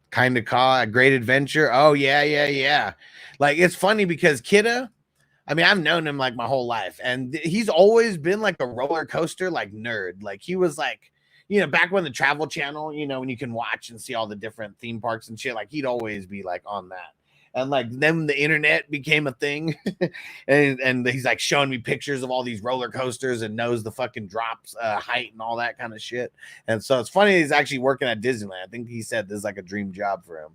Kind of call a great adventure. Oh, yeah. Like, it's funny because Kidda, I mean, I've known him like my whole life, and he's always been like a roller coaster like nerd. Like, he was like, back when the Travel Channel, when you can watch and see all the different theme parks and shit, like he'd always be like on that. And like then the internet became a thing, and he's like showing me pictures of all these roller coasters and knows the fucking drops height and all that kind of shit. And so it's funny he's actually working at Disneyland. I think he said this is like a dream job for him.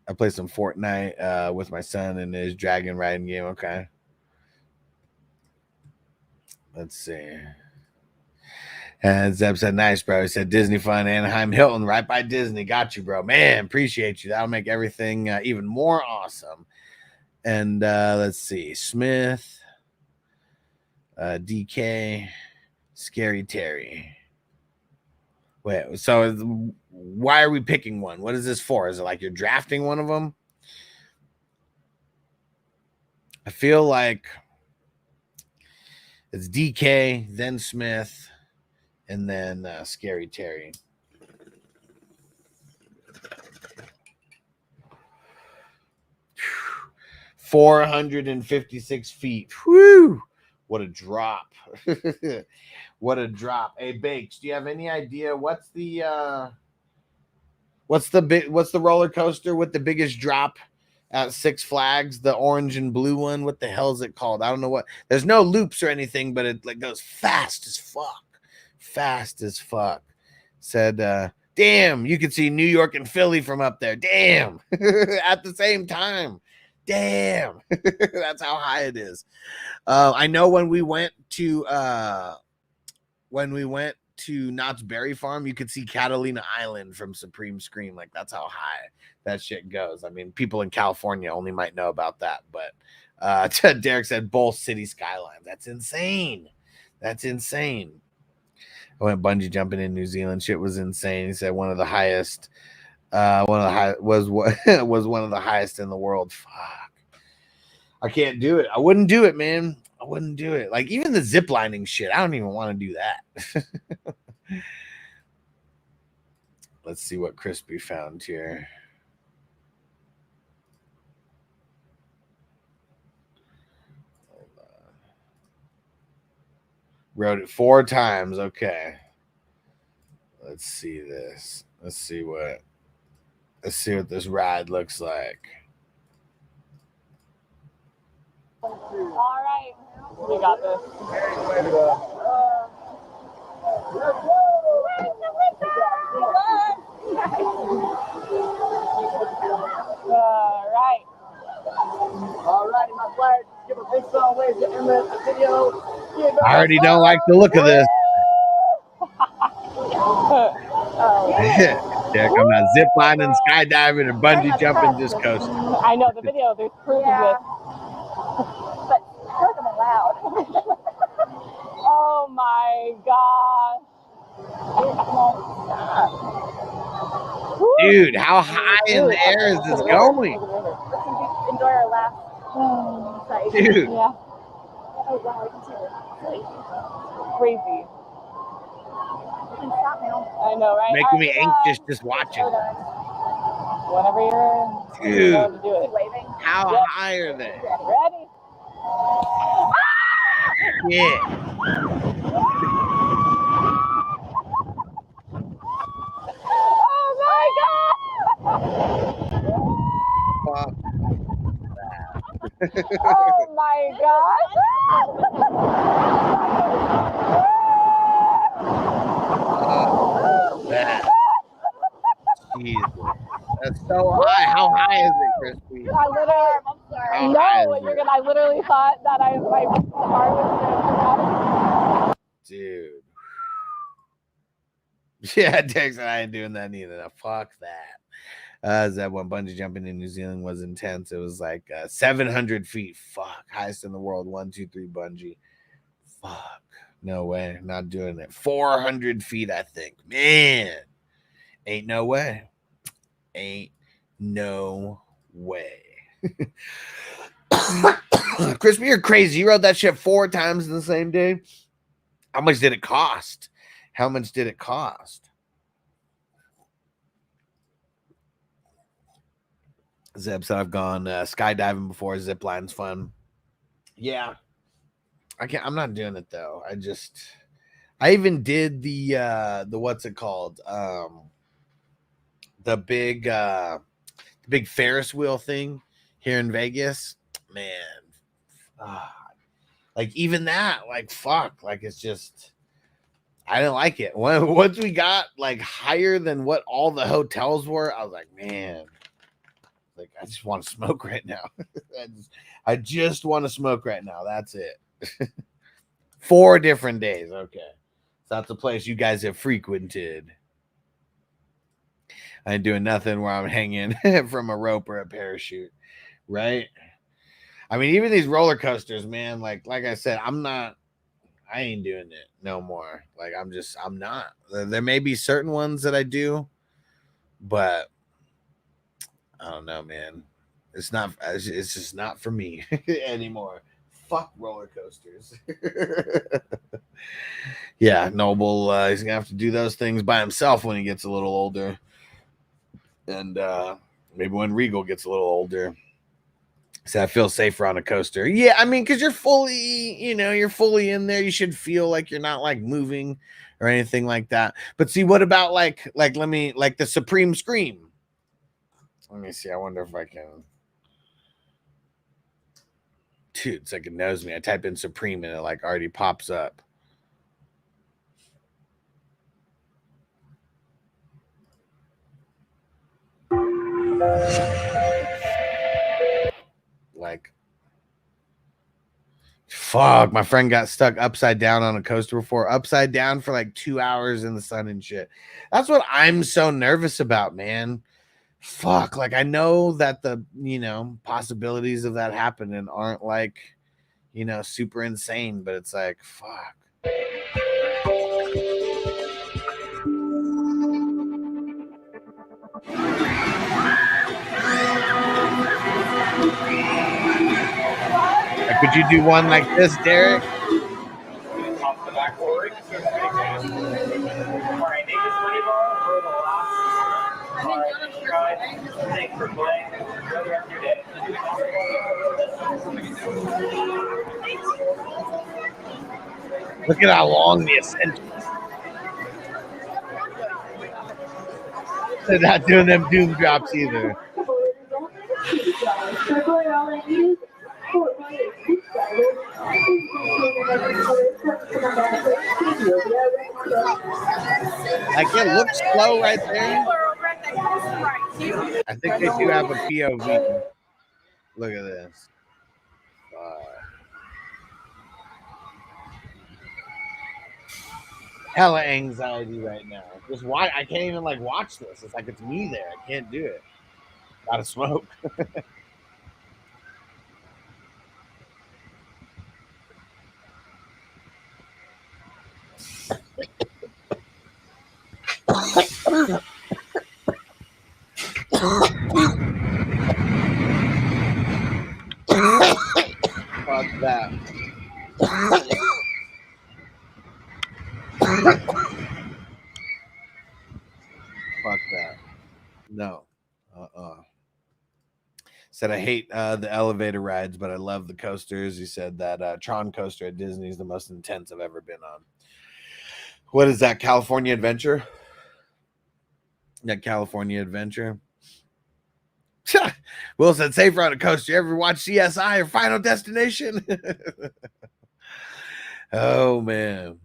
I play some Fortnite with my son in his dragon riding game. Okay. Let's see. And Zeb said, nice, bro. He said, Disney Fun, Anaheim Hilton, right by Disney. Got you, bro. Man, appreciate you. That'll make everything even more awesome. And let's see. Smith, DK, Scary Terry. Wait, so why are we picking one? What is this for? Is it like you're drafting one of them? I feel like it's DK, then Smith, and then Scary Terry. Whew. 456 feet. Whew. What a drop. What a drop. Hey, Bakes, do you have any idea what's the roller coaster with the biggest drop at Six Flags? The orange and blue one. What the hell is it called? I don't know what. There's no loops or anything, but it like goes fast as fuck. Fast as fuck. Said, damn, you can see New York and Philly from up there. Damn. At the same time. Damn. That's how high it is. I know when we went to Knott's Berry Farm, you could see Catalina Island from Supreme Screen. Like, that's how high that shit goes. I mean, people in California only might know about that, but Derek said both city skylines. That's insane. That's insane. I went bungee jumping in New Zealand. Shit was insane. He said one of the highest was one of the highest in the world. Fuck. I can't do it. I wouldn't do it, man. I wouldn't do it. Like, even the zip lining shit, I don't even want to do that. Let's see what Crispy found here. Rode it 4 times. Okay. Let's see this. Let's see what this ride looks like. All right. We got this. Alright. Alrighty, my players, give a big strong wave to end the video. I already don't like the look of this. There come that zip line and skydiving and bungee jumping, just coasting. I know the video. There's proof of this. But look, I'm allowed. Oh my gosh. Dude, how high in the air is this going? Let's enjoy our last site. Dude. Yeah. Oh wow, we can see it. Crazy. You can stop now. I know, right? Making me anxious just watching. Whenever you're Dude, to do it. how high are they? Ready? Yeah. Oh my god! Oh my god! That. Jesus. That's so high. How high is it, Crispy? I literally, I literally thought that my car was Dude. Yeah, Texas, I ain't doing that neither. Now, fuck that. That one bungee jumping in New Zealand was intense. It was like 700 feet. Fuck. Highest in the world. 1, 2, 3 bungee. Fuck. No way. Not doing it. 400 feet, I think. Man. Ain't no way. Ain't no way. Crispy, you're crazy. You rode that shit 4 times in the same day. How much did it cost? How much did it cost? Zeb said I've gone skydiving before. Zip line's fun. Yeah. I'm not doing it though. I even did the what's it called? The big Ferris wheel thing here in Vegas. Man. Like even that, like fuck. Like it's just I didn't like it. Once we got like higher than what all the hotels were, I was like, man, like I just want to smoke right now. I just want to smoke right now. That's it. 4 different days. Okay. So that's a place you guys have frequented. I ain't doing nothing where I'm hanging from a rope or a parachute. Right? I mean, even these roller coasters, man, like I said, I ain't doing it no more. Like I'm not. There may be certain ones that I do, but I don't know, man. It's just not for me anymore. Fuck roller coasters. Yeah, Noble, he's gonna have to do those things by himself when he gets a little older. And maybe when Regal gets a little older. So I feel safer on a coaster. Yeah, I mean, because you're fully in there. You should feel like you're not like moving or anything like that. But see, what about like the Supreme Scream? Let me see. I wonder if I can. Dude, it's like it knows me. I type in Supreme and it like already pops up. Like, fuck, my friend got stuck upside down on a coaster before, upside down for like 2 hours in the sun and shit. That's what I'm so nervous about, man. Fuck, like I know that the possibilities of that happening aren't like super insane, but it's like fuck. Could you do one like this, Derek? Off the backboard. All right, Vegas money ball for the last. All right, guys, thanks for playing. Enjoy the rest of your day. Look at how long the ascent. They're not doing them doom drops either. Like, it looks slow right there. I think they do have a POV. Look at this. Hella anxiety right now. Just why I can't even like watch this. It's like it's me there. I can't do it. Gotta smoke. Fuck that. Fuck that. No. Said I hate the elevator rides, but I love the coasters. He said that Tron coaster at Disney is the most intense I've ever been on. What is that? California Adventure? That California Adventure. Will said, safe ride a coaster. You ever watch CSI or Final Destination? Oh, man.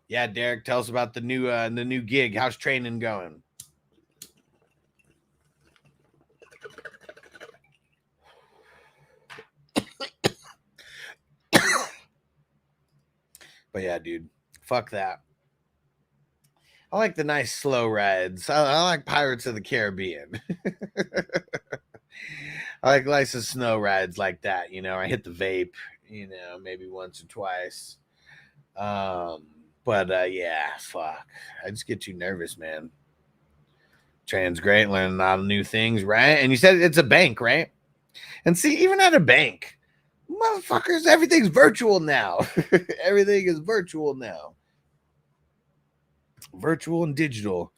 Yeah, Derek, tell us about the new gig. How's training going? But yeah, dude, fuck that. I like the nice slow rides. I like Pirates of the Caribbean. I like nice snow rides like that. You know, I hit the vape, you know, maybe once or twice. But yeah, fuck. I just get too nervous, man. Training's great, learning a lot of new things, right? And you said it's a bank, right? And see, even at a bank, motherfuckers, everything's virtual now. Everything is virtual now. Virtual and digital.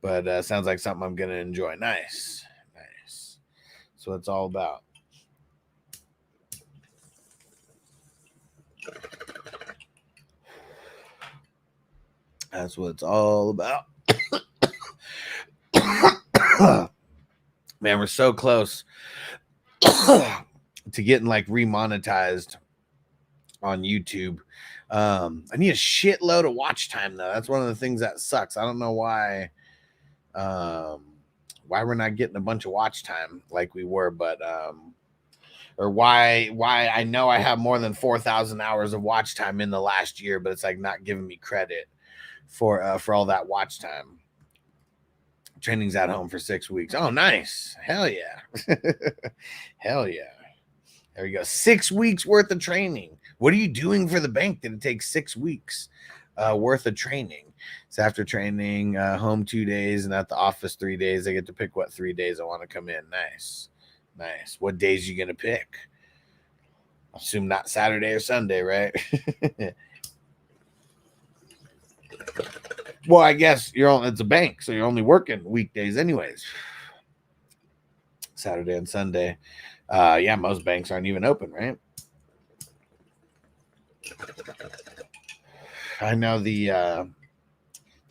But sounds like something I'm going to enjoy. Nice. Nice. That's what it's all about. That's what it's all about. Man, we're so close to getting like remonetized on YouTube. I need a shitload of watch time though. That's one of the things that sucks. I don't know why we're not getting a bunch of watch time like we were, but or why I know I have more than 4,000 hours of watch time in the last year, but it's like not giving me credit for all that watch time. Training's at home for 6 weeks. Oh, nice. Hell yeah. Hell yeah. There we go. 6 weeks worth of training. What are you doing for the bank that it takes 6 weeks worth of training? So after training, home 2 days and at the office 3 days, I get to pick what 3 days I want to come in. Nice. Nice. What days you going to pick? I assume not Saturday or Sunday, right? Well, I guess it's a bank, so you're only working weekdays anyways. Saturday and Sunday. Yeah, most banks aren't even open, right? I know the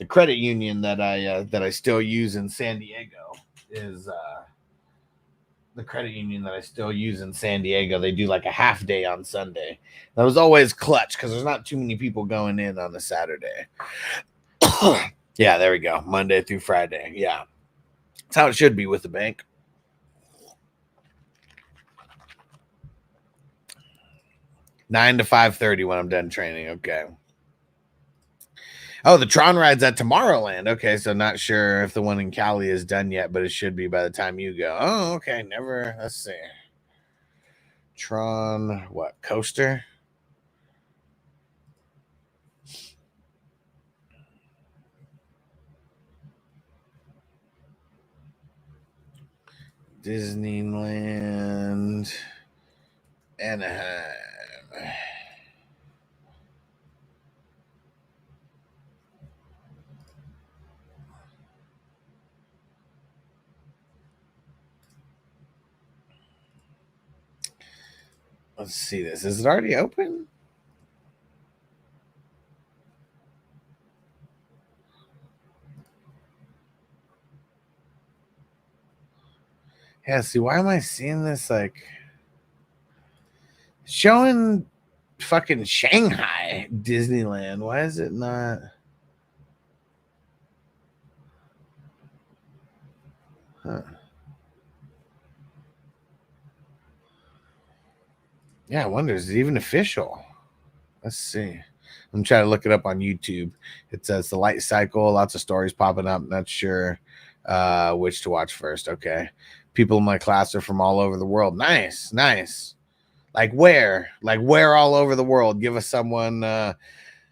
credit union that I still use in San Diego is the credit union that I still use in San Diego. They do like a half day on Sunday. That was always clutch because there's not too many people going in on a Saturday. Yeah, there we go. Monday through Friday. Yeah. That's how it should be with the bank. Nine to 5:30 when I'm done training. Okay. Oh, the Tron ride's at Tomorrowland. Okay, so not sure if the one in Cali is done yet, but it should be by the time you go. Oh, okay. Never. Let's see. Tron, what? Coaster? Disneyland, Anaheim. Let's see this. Is it already open? Yeah, see, why am I seeing this like showing fucking Shanghai Disneyland? Why is it not? Huh. Yeah, I wonder, is it even official? Let's see. I'm trying to look it up on YouTube. It says the light cycle, lots of stories popping up. Not sure which to watch first. Okay. People in my class are from all over the world. Nice, nice. Like where? Like where all over the world? Give us someone.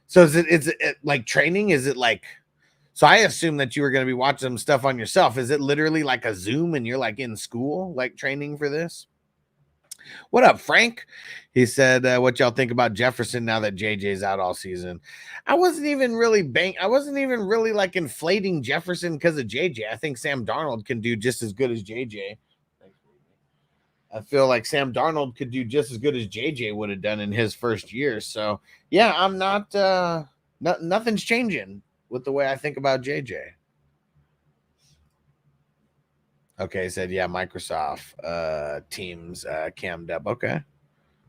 So is it like training? Is it like, so I assume that you were going to be watching some stuff on yourself. Is it literally like a Zoom and you're like in school, like training for this? What up, Frank? He said, what y'all think about Jefferson now that JJ's out all season? I wasn't even really like inflating Jefferson because of JJ. I think Sam Darnold can do just as good as JJ. I feel like Sam Darnold could do just as good as JJ would have done in his first year. So yeah, I'm not nothing's changing with the way I think about JJ. Okay, he said, yeah, Microsoft Teams cammed up. Okay,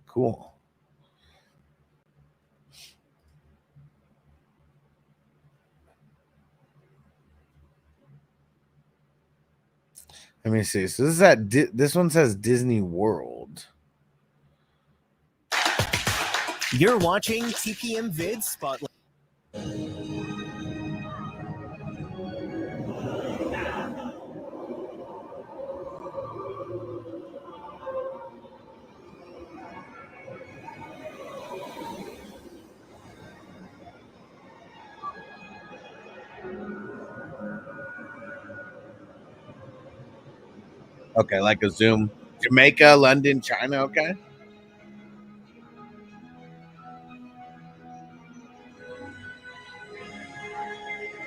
cool. Let me see. So this is at this one says Disney World. You're watching TPM Vid Spotlight. Okay, like a Zoom. Jamaica, London, China. Okay.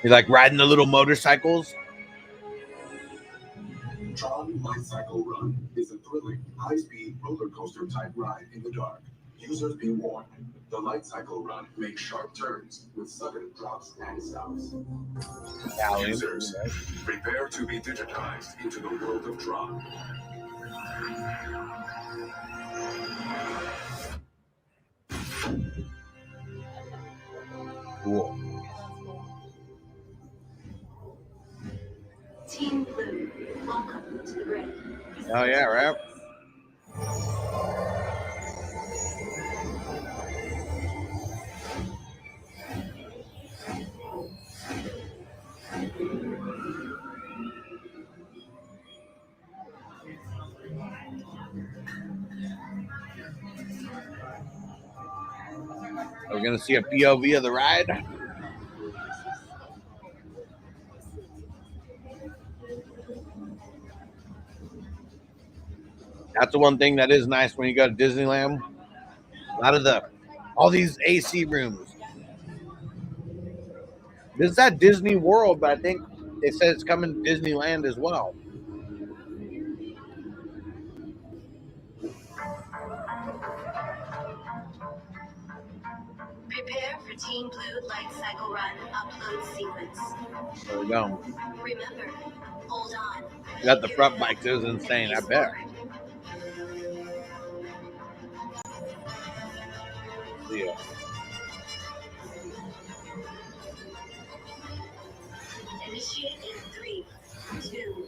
You like riding the little motorcycles? Tron Light Cycle Run is a thrilling, high-speed roller coaster type ride in the dark. Users be warned. The Light Cycle Run makes sharp turns with sudden drops and stops. Users, prepare to be digitized into the world of Tron. Cool. Team Blue, welcome to the grid. Oh yeah, right. Are we gonna see a POV of the ride? That's the one thing that is nice when you go to Disneyland. A lot of all these AC rooms. This is at Disney World, but I think it says it's coming to Disneyland as well. Prepare for Team Blue Light Cycle Run upload sequence. There we go. Remember, hold on. Got the front bike. It was insane. I bet. Yeah. Initiate in 3, 2,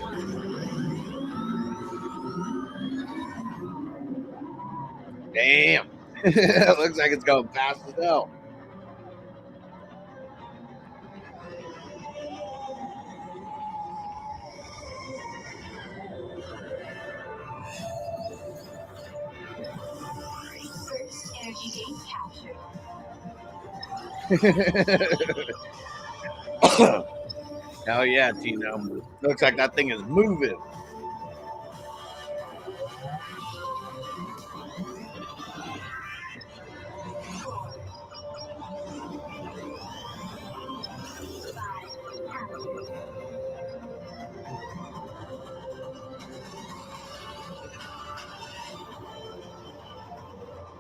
1. Damn. It looks like it's going fast as hell. First energy gain captured. Hell yeah, Tino. Looks like that thing is moving.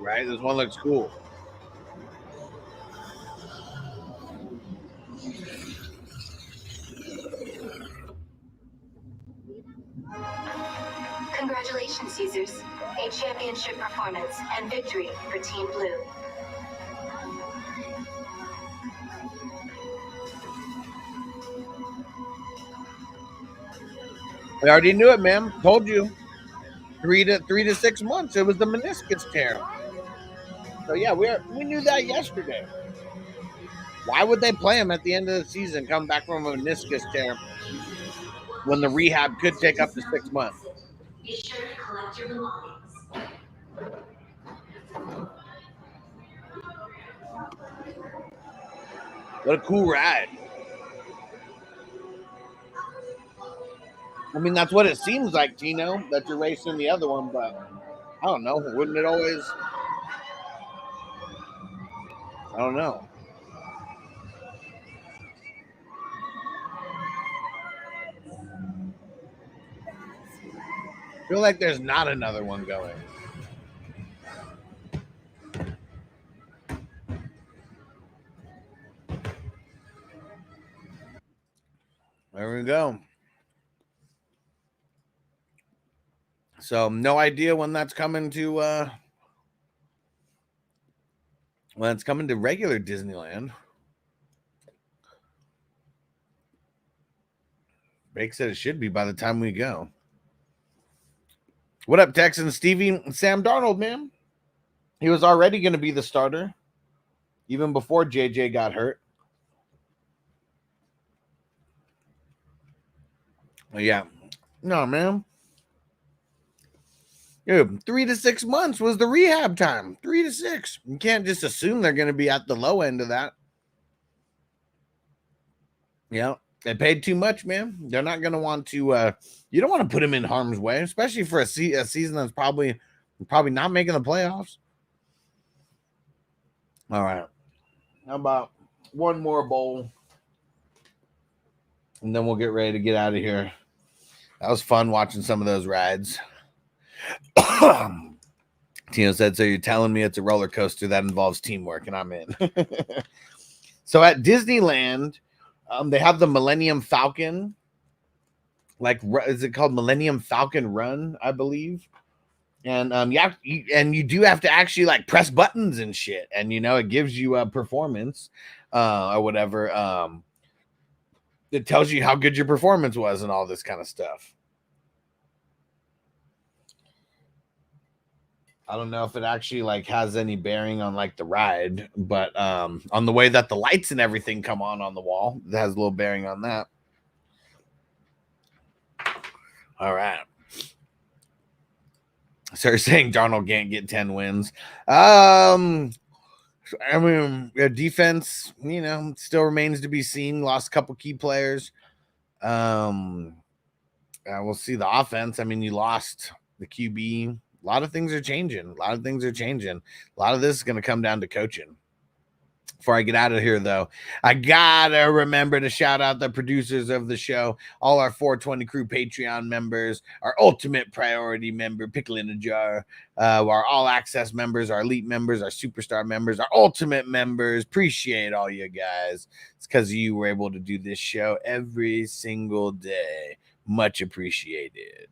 Right? This one looks cool. Congratulations, Caesars. A championship performance and victory for Team Blue. We already knew it, man. Told you. 3 to 6 months. It was the meniscus tear. So yeah, we knew that yesterday. Why would they play him at the end of the season, come back from a meniscus tear, when the rehab could take up to 6 months? Be sure to collect your belongings. What a cool ride. I mean, that's what it seems like, Tino, that you're racing the other one, but I don't know. Wouldn't it always? I don't know. I feel like there's not another one going. There we go. So no idea when that's coming to when it's coming to regular Disneyland. Bake said it should be by the time we go. What up, Texans? Stevie? Sam Darnold, man. He was already going to be the starter even before JJ got hurt. Yeah. No, man. Dude, 3 to 6 months was the rehab time. 3 to 6. You can't just assume they're going to be at the low end of that. Yeah. They paid too much, man. They're not going to want to you don't want to put him in harm's way, especially for a season that's probably not making the playoffs. All right. How about one more bowl? And then we'll get ready to get out of here. That was fun watching some of those rides. Tino said, so you're telling me it's a roller coaster that involves teamwork, and I'm in. So at Disneyland, they have the Millennium Falcon. Like, is it called Millennium Falcon Run, I believe? And you do have to actually like press buttons and shit, and it gives you a performance or whatever. It tells you how good your performance was and all this kind of stuff. I don't know if it actually like has any bearing on like the ride, but on the way that the lights and everything come on the wall, it has a little bearing on that. All right. So you're saying Darnold can't get 10 wins. I mean, defense, still remains to be seen. Lost a couple key players. We'll see the offense. I mean, you lost the QB. A lot of things are changing. A lot of this is going to come down to coaching. Before I get out of here, though, I got to remember to shout out the producers of the show, all our 420 Crew Patreon members, our Ultimate Priority member, Pickle in a Jar, our All Access members, our Elite members, our Superstar members, our Ultimate members. Appreciate all you guys. It's because you were able to do this show every single day. Much appreciated.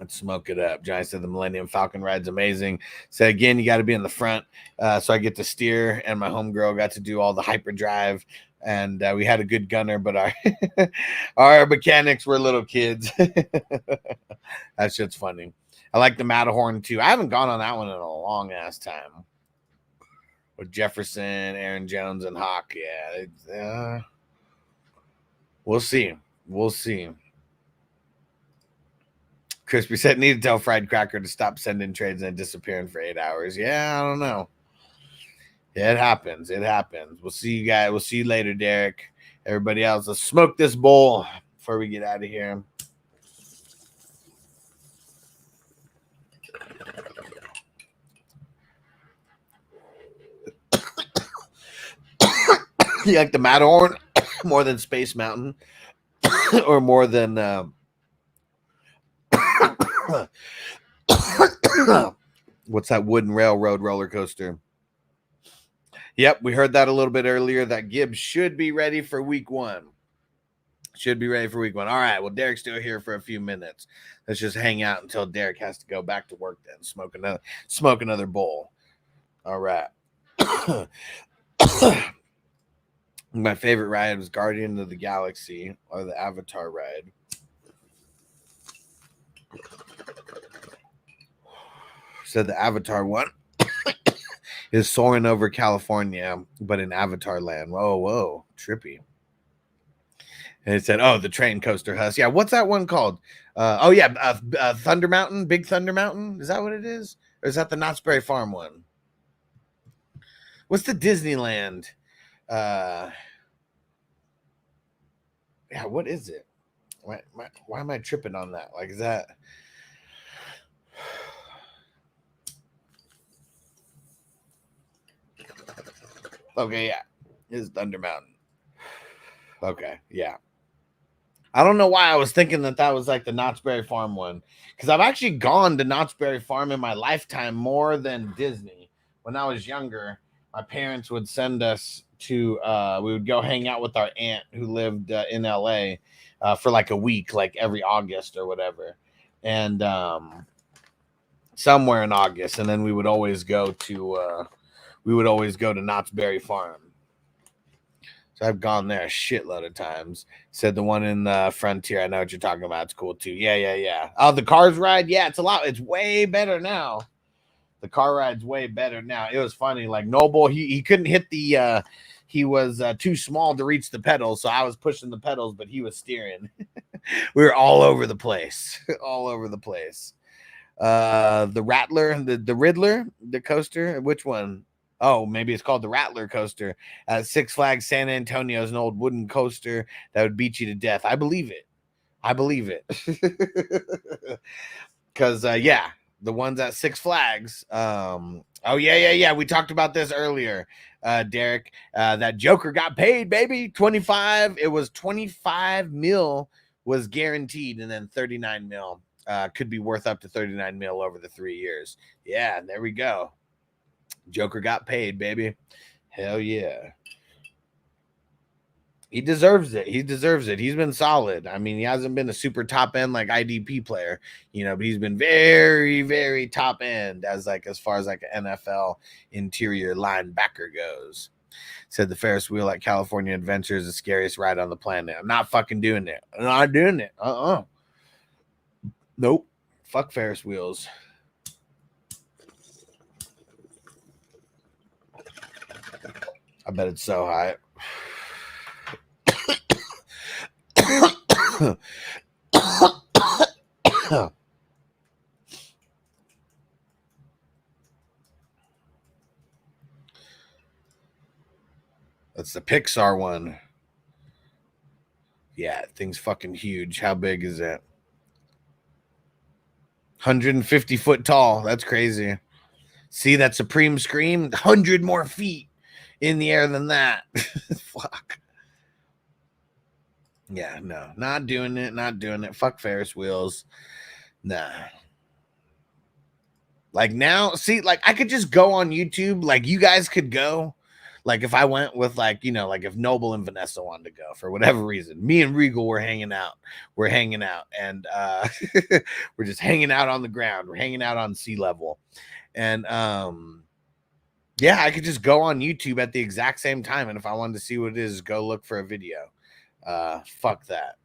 Let's smoke it up. Johnny said the Millennium Falcon ride's amazing. So again, you got to be in the front. So I get to steer, and my homegirl got to do all the hyperdrive. And we had a good gunner, but our mechanics were little kids. That shit's funny. I like the Matterhorn too. I haven't gone on that one in a long ass time. With Jefferson, Aaron Jones, and Hawk. Yeah. We'll see. Crispy said, need to tell Fried Cracker to stop sending trades and disappearing for 8 hours. Yeah, I don't know. Yeah, it happens. We'll see you guys. We'll see you later, Derek. Everybody else, let's smoke this bowl before we get out of here. You like the Matterhorn more than Space Mountain or more than... what's that wooden railroad roller coaster? Yep, we heard that a little bit earlier, that Gibbs should be ready for week 1. Should be ready for week 1. All right. Well, Derek's still here for a few minutes. Let's just hang out until Derek has to go back to work then. Smoke another bowl. All right. My favorite ride was Guardian of the Galaxy or the Avatar ride. Said the Avatar one is soaring over California, but in Avatar land. Whoa, trippy. And it said, "Oh, the train coaster Huss." Yeah, what's that one called? Thunder Mountain, Big Thunder Mountain. Is that what it is, or is that the Knott's Berry Farm one? What's the Disneyland? Yeah, what is it? Why am I tripping on that? Like, is that? Okay, yeah, it's Thunder Mountain. Okay, yeah. I don't know why I was thinking that was like the Knott's Berry Farm one, because I've actually gone to Knott's Berry Farm in my lifetime more than Disney. When I was younger, my parents would send us to, we would go hang out with our aunt who lived in LA for like a week, like every August or whatever. And somewhere in August. And then we would always go to Knott's Berry Farm. So I've gone there a shitload of times. Said the one in Frontier. I know what you're talking about. It's cool too. Yeah. Oh, the Cars ride. Yeah, it's a lot. It's way better now. The car ride's way better now. It was funny. Like Noble, he couldn't hit the. He was too small to reach the pedals, so I was pushing the pedals, but he was steering. We were all over the place. All over the place. The Rattler, the Riddler, the coaster. Which one? Oh, maybe it's called the Rattler coaster. Six Flags San Antonio is an old wooden coaster that would beat you to death. I believe it. Because, the ones at Six Flags. Yeah. We talked about this earlier, Derek. That Joker got paid, baby. 25. It was 25 mil was guaranteed, and then 39 mil could be worth up to 39 mil over the 3 years. Yeah, there we go. Joker got paid, baby. Hell yeah. He deserves it. He's been solid. I mean, he hasn't been a super top end like IDP player, but he's been very, very top end as far as like an NFL interior linebacker goes. Said the Ferris wheel at California Adventure is the scariest ride on the planet. I'm not fucking doing it. I'm not doing it. Nope. Fuck Ferris wheels. I bet it's so high. That's the Pixar one. Yeah, thing's fucking huge. How big is it? 150 foot tall. That's crazy. See that Supreme Scream? 100 more feet in the air than that. Fuck. Yeah, no, not doing it. Fuck Ferris wheels. Nah. Like now, see, like I could just go on YouTube. Like you guys could go. Like if I went with like if Noble and Vanessa wanted to go for whatever reason, me and Regal were hanging out. And we're just hanging out on the ground. We're hanging out on sea level. And yeah, I could just go on YouTube at the exact same time. And if I wanted to see what it is, go look for a video. Fuck that.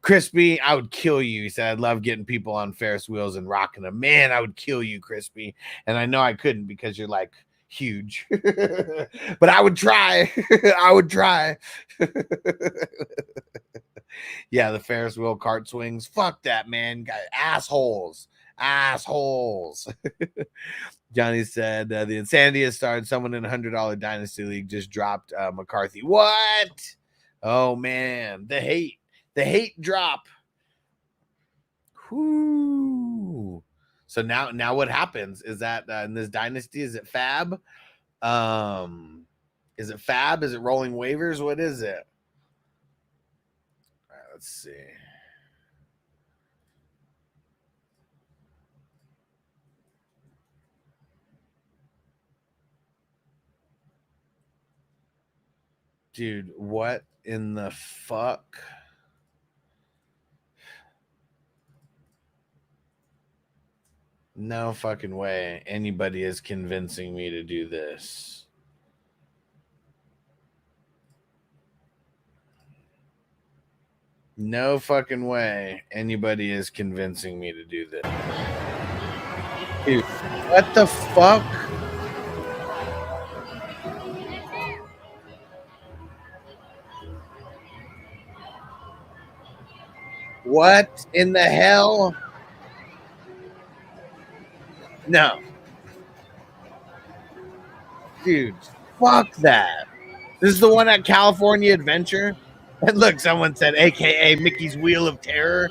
Crispy, I would kill you. He said, I'd love getting people on Ferris wheels and rocking them. Man, I would kill you, Crispy. And I know I couldn't because you're like huge. But I would try. I would try. Yeah, the Ferris wheel cart swings. Fuck that, man. Assholes. Johnny said the insanity has started. Someone in $100 Dynasty League just dropped McCarthy. What? Oh man, the hate drop. Whoo. So now what happens is that in this dynasty, is it Fab? Is it Fab? Is it rolling waivers? What is it? All right, let's see. Dude, what in the fuck? No fucking way anybody is convincing me to do this. No fucking way anybody is convincing me to do this. Dude, what the fuck? What in the hell? No. Dude, fuck that. This is the one at California Adventure. And look, someone said, AKA Mickey's Wheel of Terror.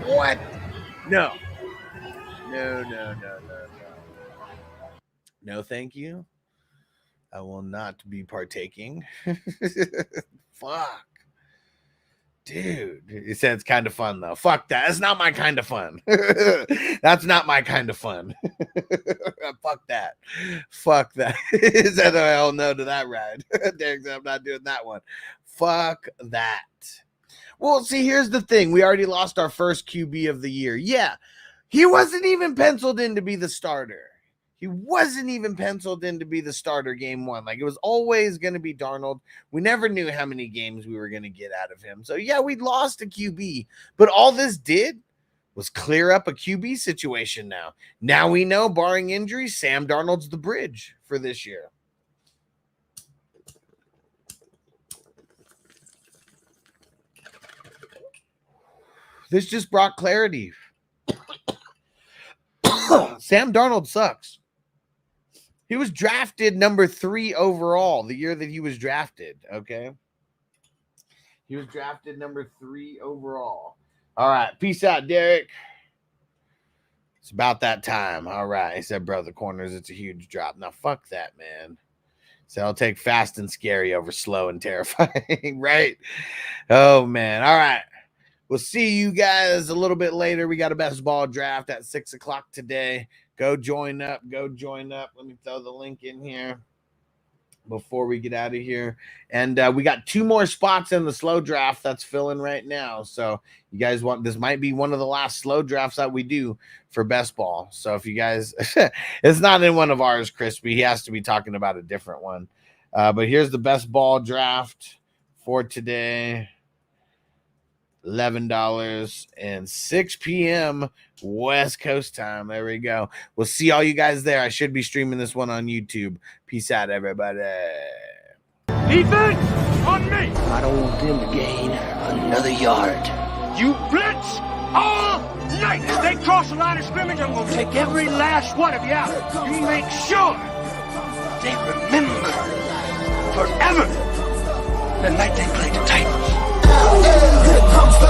What? No. No. No, thank you. I will not be partaking. Fuck. Dude, it said it's kind of fun though. Fuck that. That's not my kind of fun. That's not my kind of fun. Fuck that. Fuck that. Is that a hell no to that ride? Derek said I'm not doing that one. Fuck that. Well, see, here's the thing. We already lost our first QB of the year. Yeah, he wasn't even penciled in to be the starter. He wasn't even penciled in to be the starter game one. Like, it was always going to be Darnold. We never knew how many games we were going to get out of him. So, yeah, we lost a QB. But all this did was clear up a QB situation now. Now we know, barring injuries, Sam Darnold's the bridge for this year. This just brought clarity. Sam Darnold sucks. He was drafted number 3 overall the year that he was drafted, okay? He was drafted number 3 overall. All right, peace out, Derek. It's about that time. All right, he said, bro, the corners, it's a huge drop. Now, fuck that, man. So I'll take fast and scary over slow and terrifying, right? Oh, man. All right. We'll see you guys a little bit later. We got a best ball draft at 6 o'clock today. Go join up. Go join up. Let me throw the link in here before we get out of here. And we got 2 more spots in the slow draft that's filling right now. So you guys want, this might be one of the last slow drafts that we do for best ball. So if you guys, it's not in one of ours, Crispy. He has to be talking about a different one. But here's the best ball draft for today. $11 and 6 p.m. West Coast time. There we go. We'll see all you guys there. I should be streaming this one on YouTube. Peace out, everybody. Defense on me. I don't want them to gain another yard. You blitz all night. If they cross the line of scrimmage, I'm going to take every last one of you out. You make sure they remember forever the night they played the Titans. Here comes the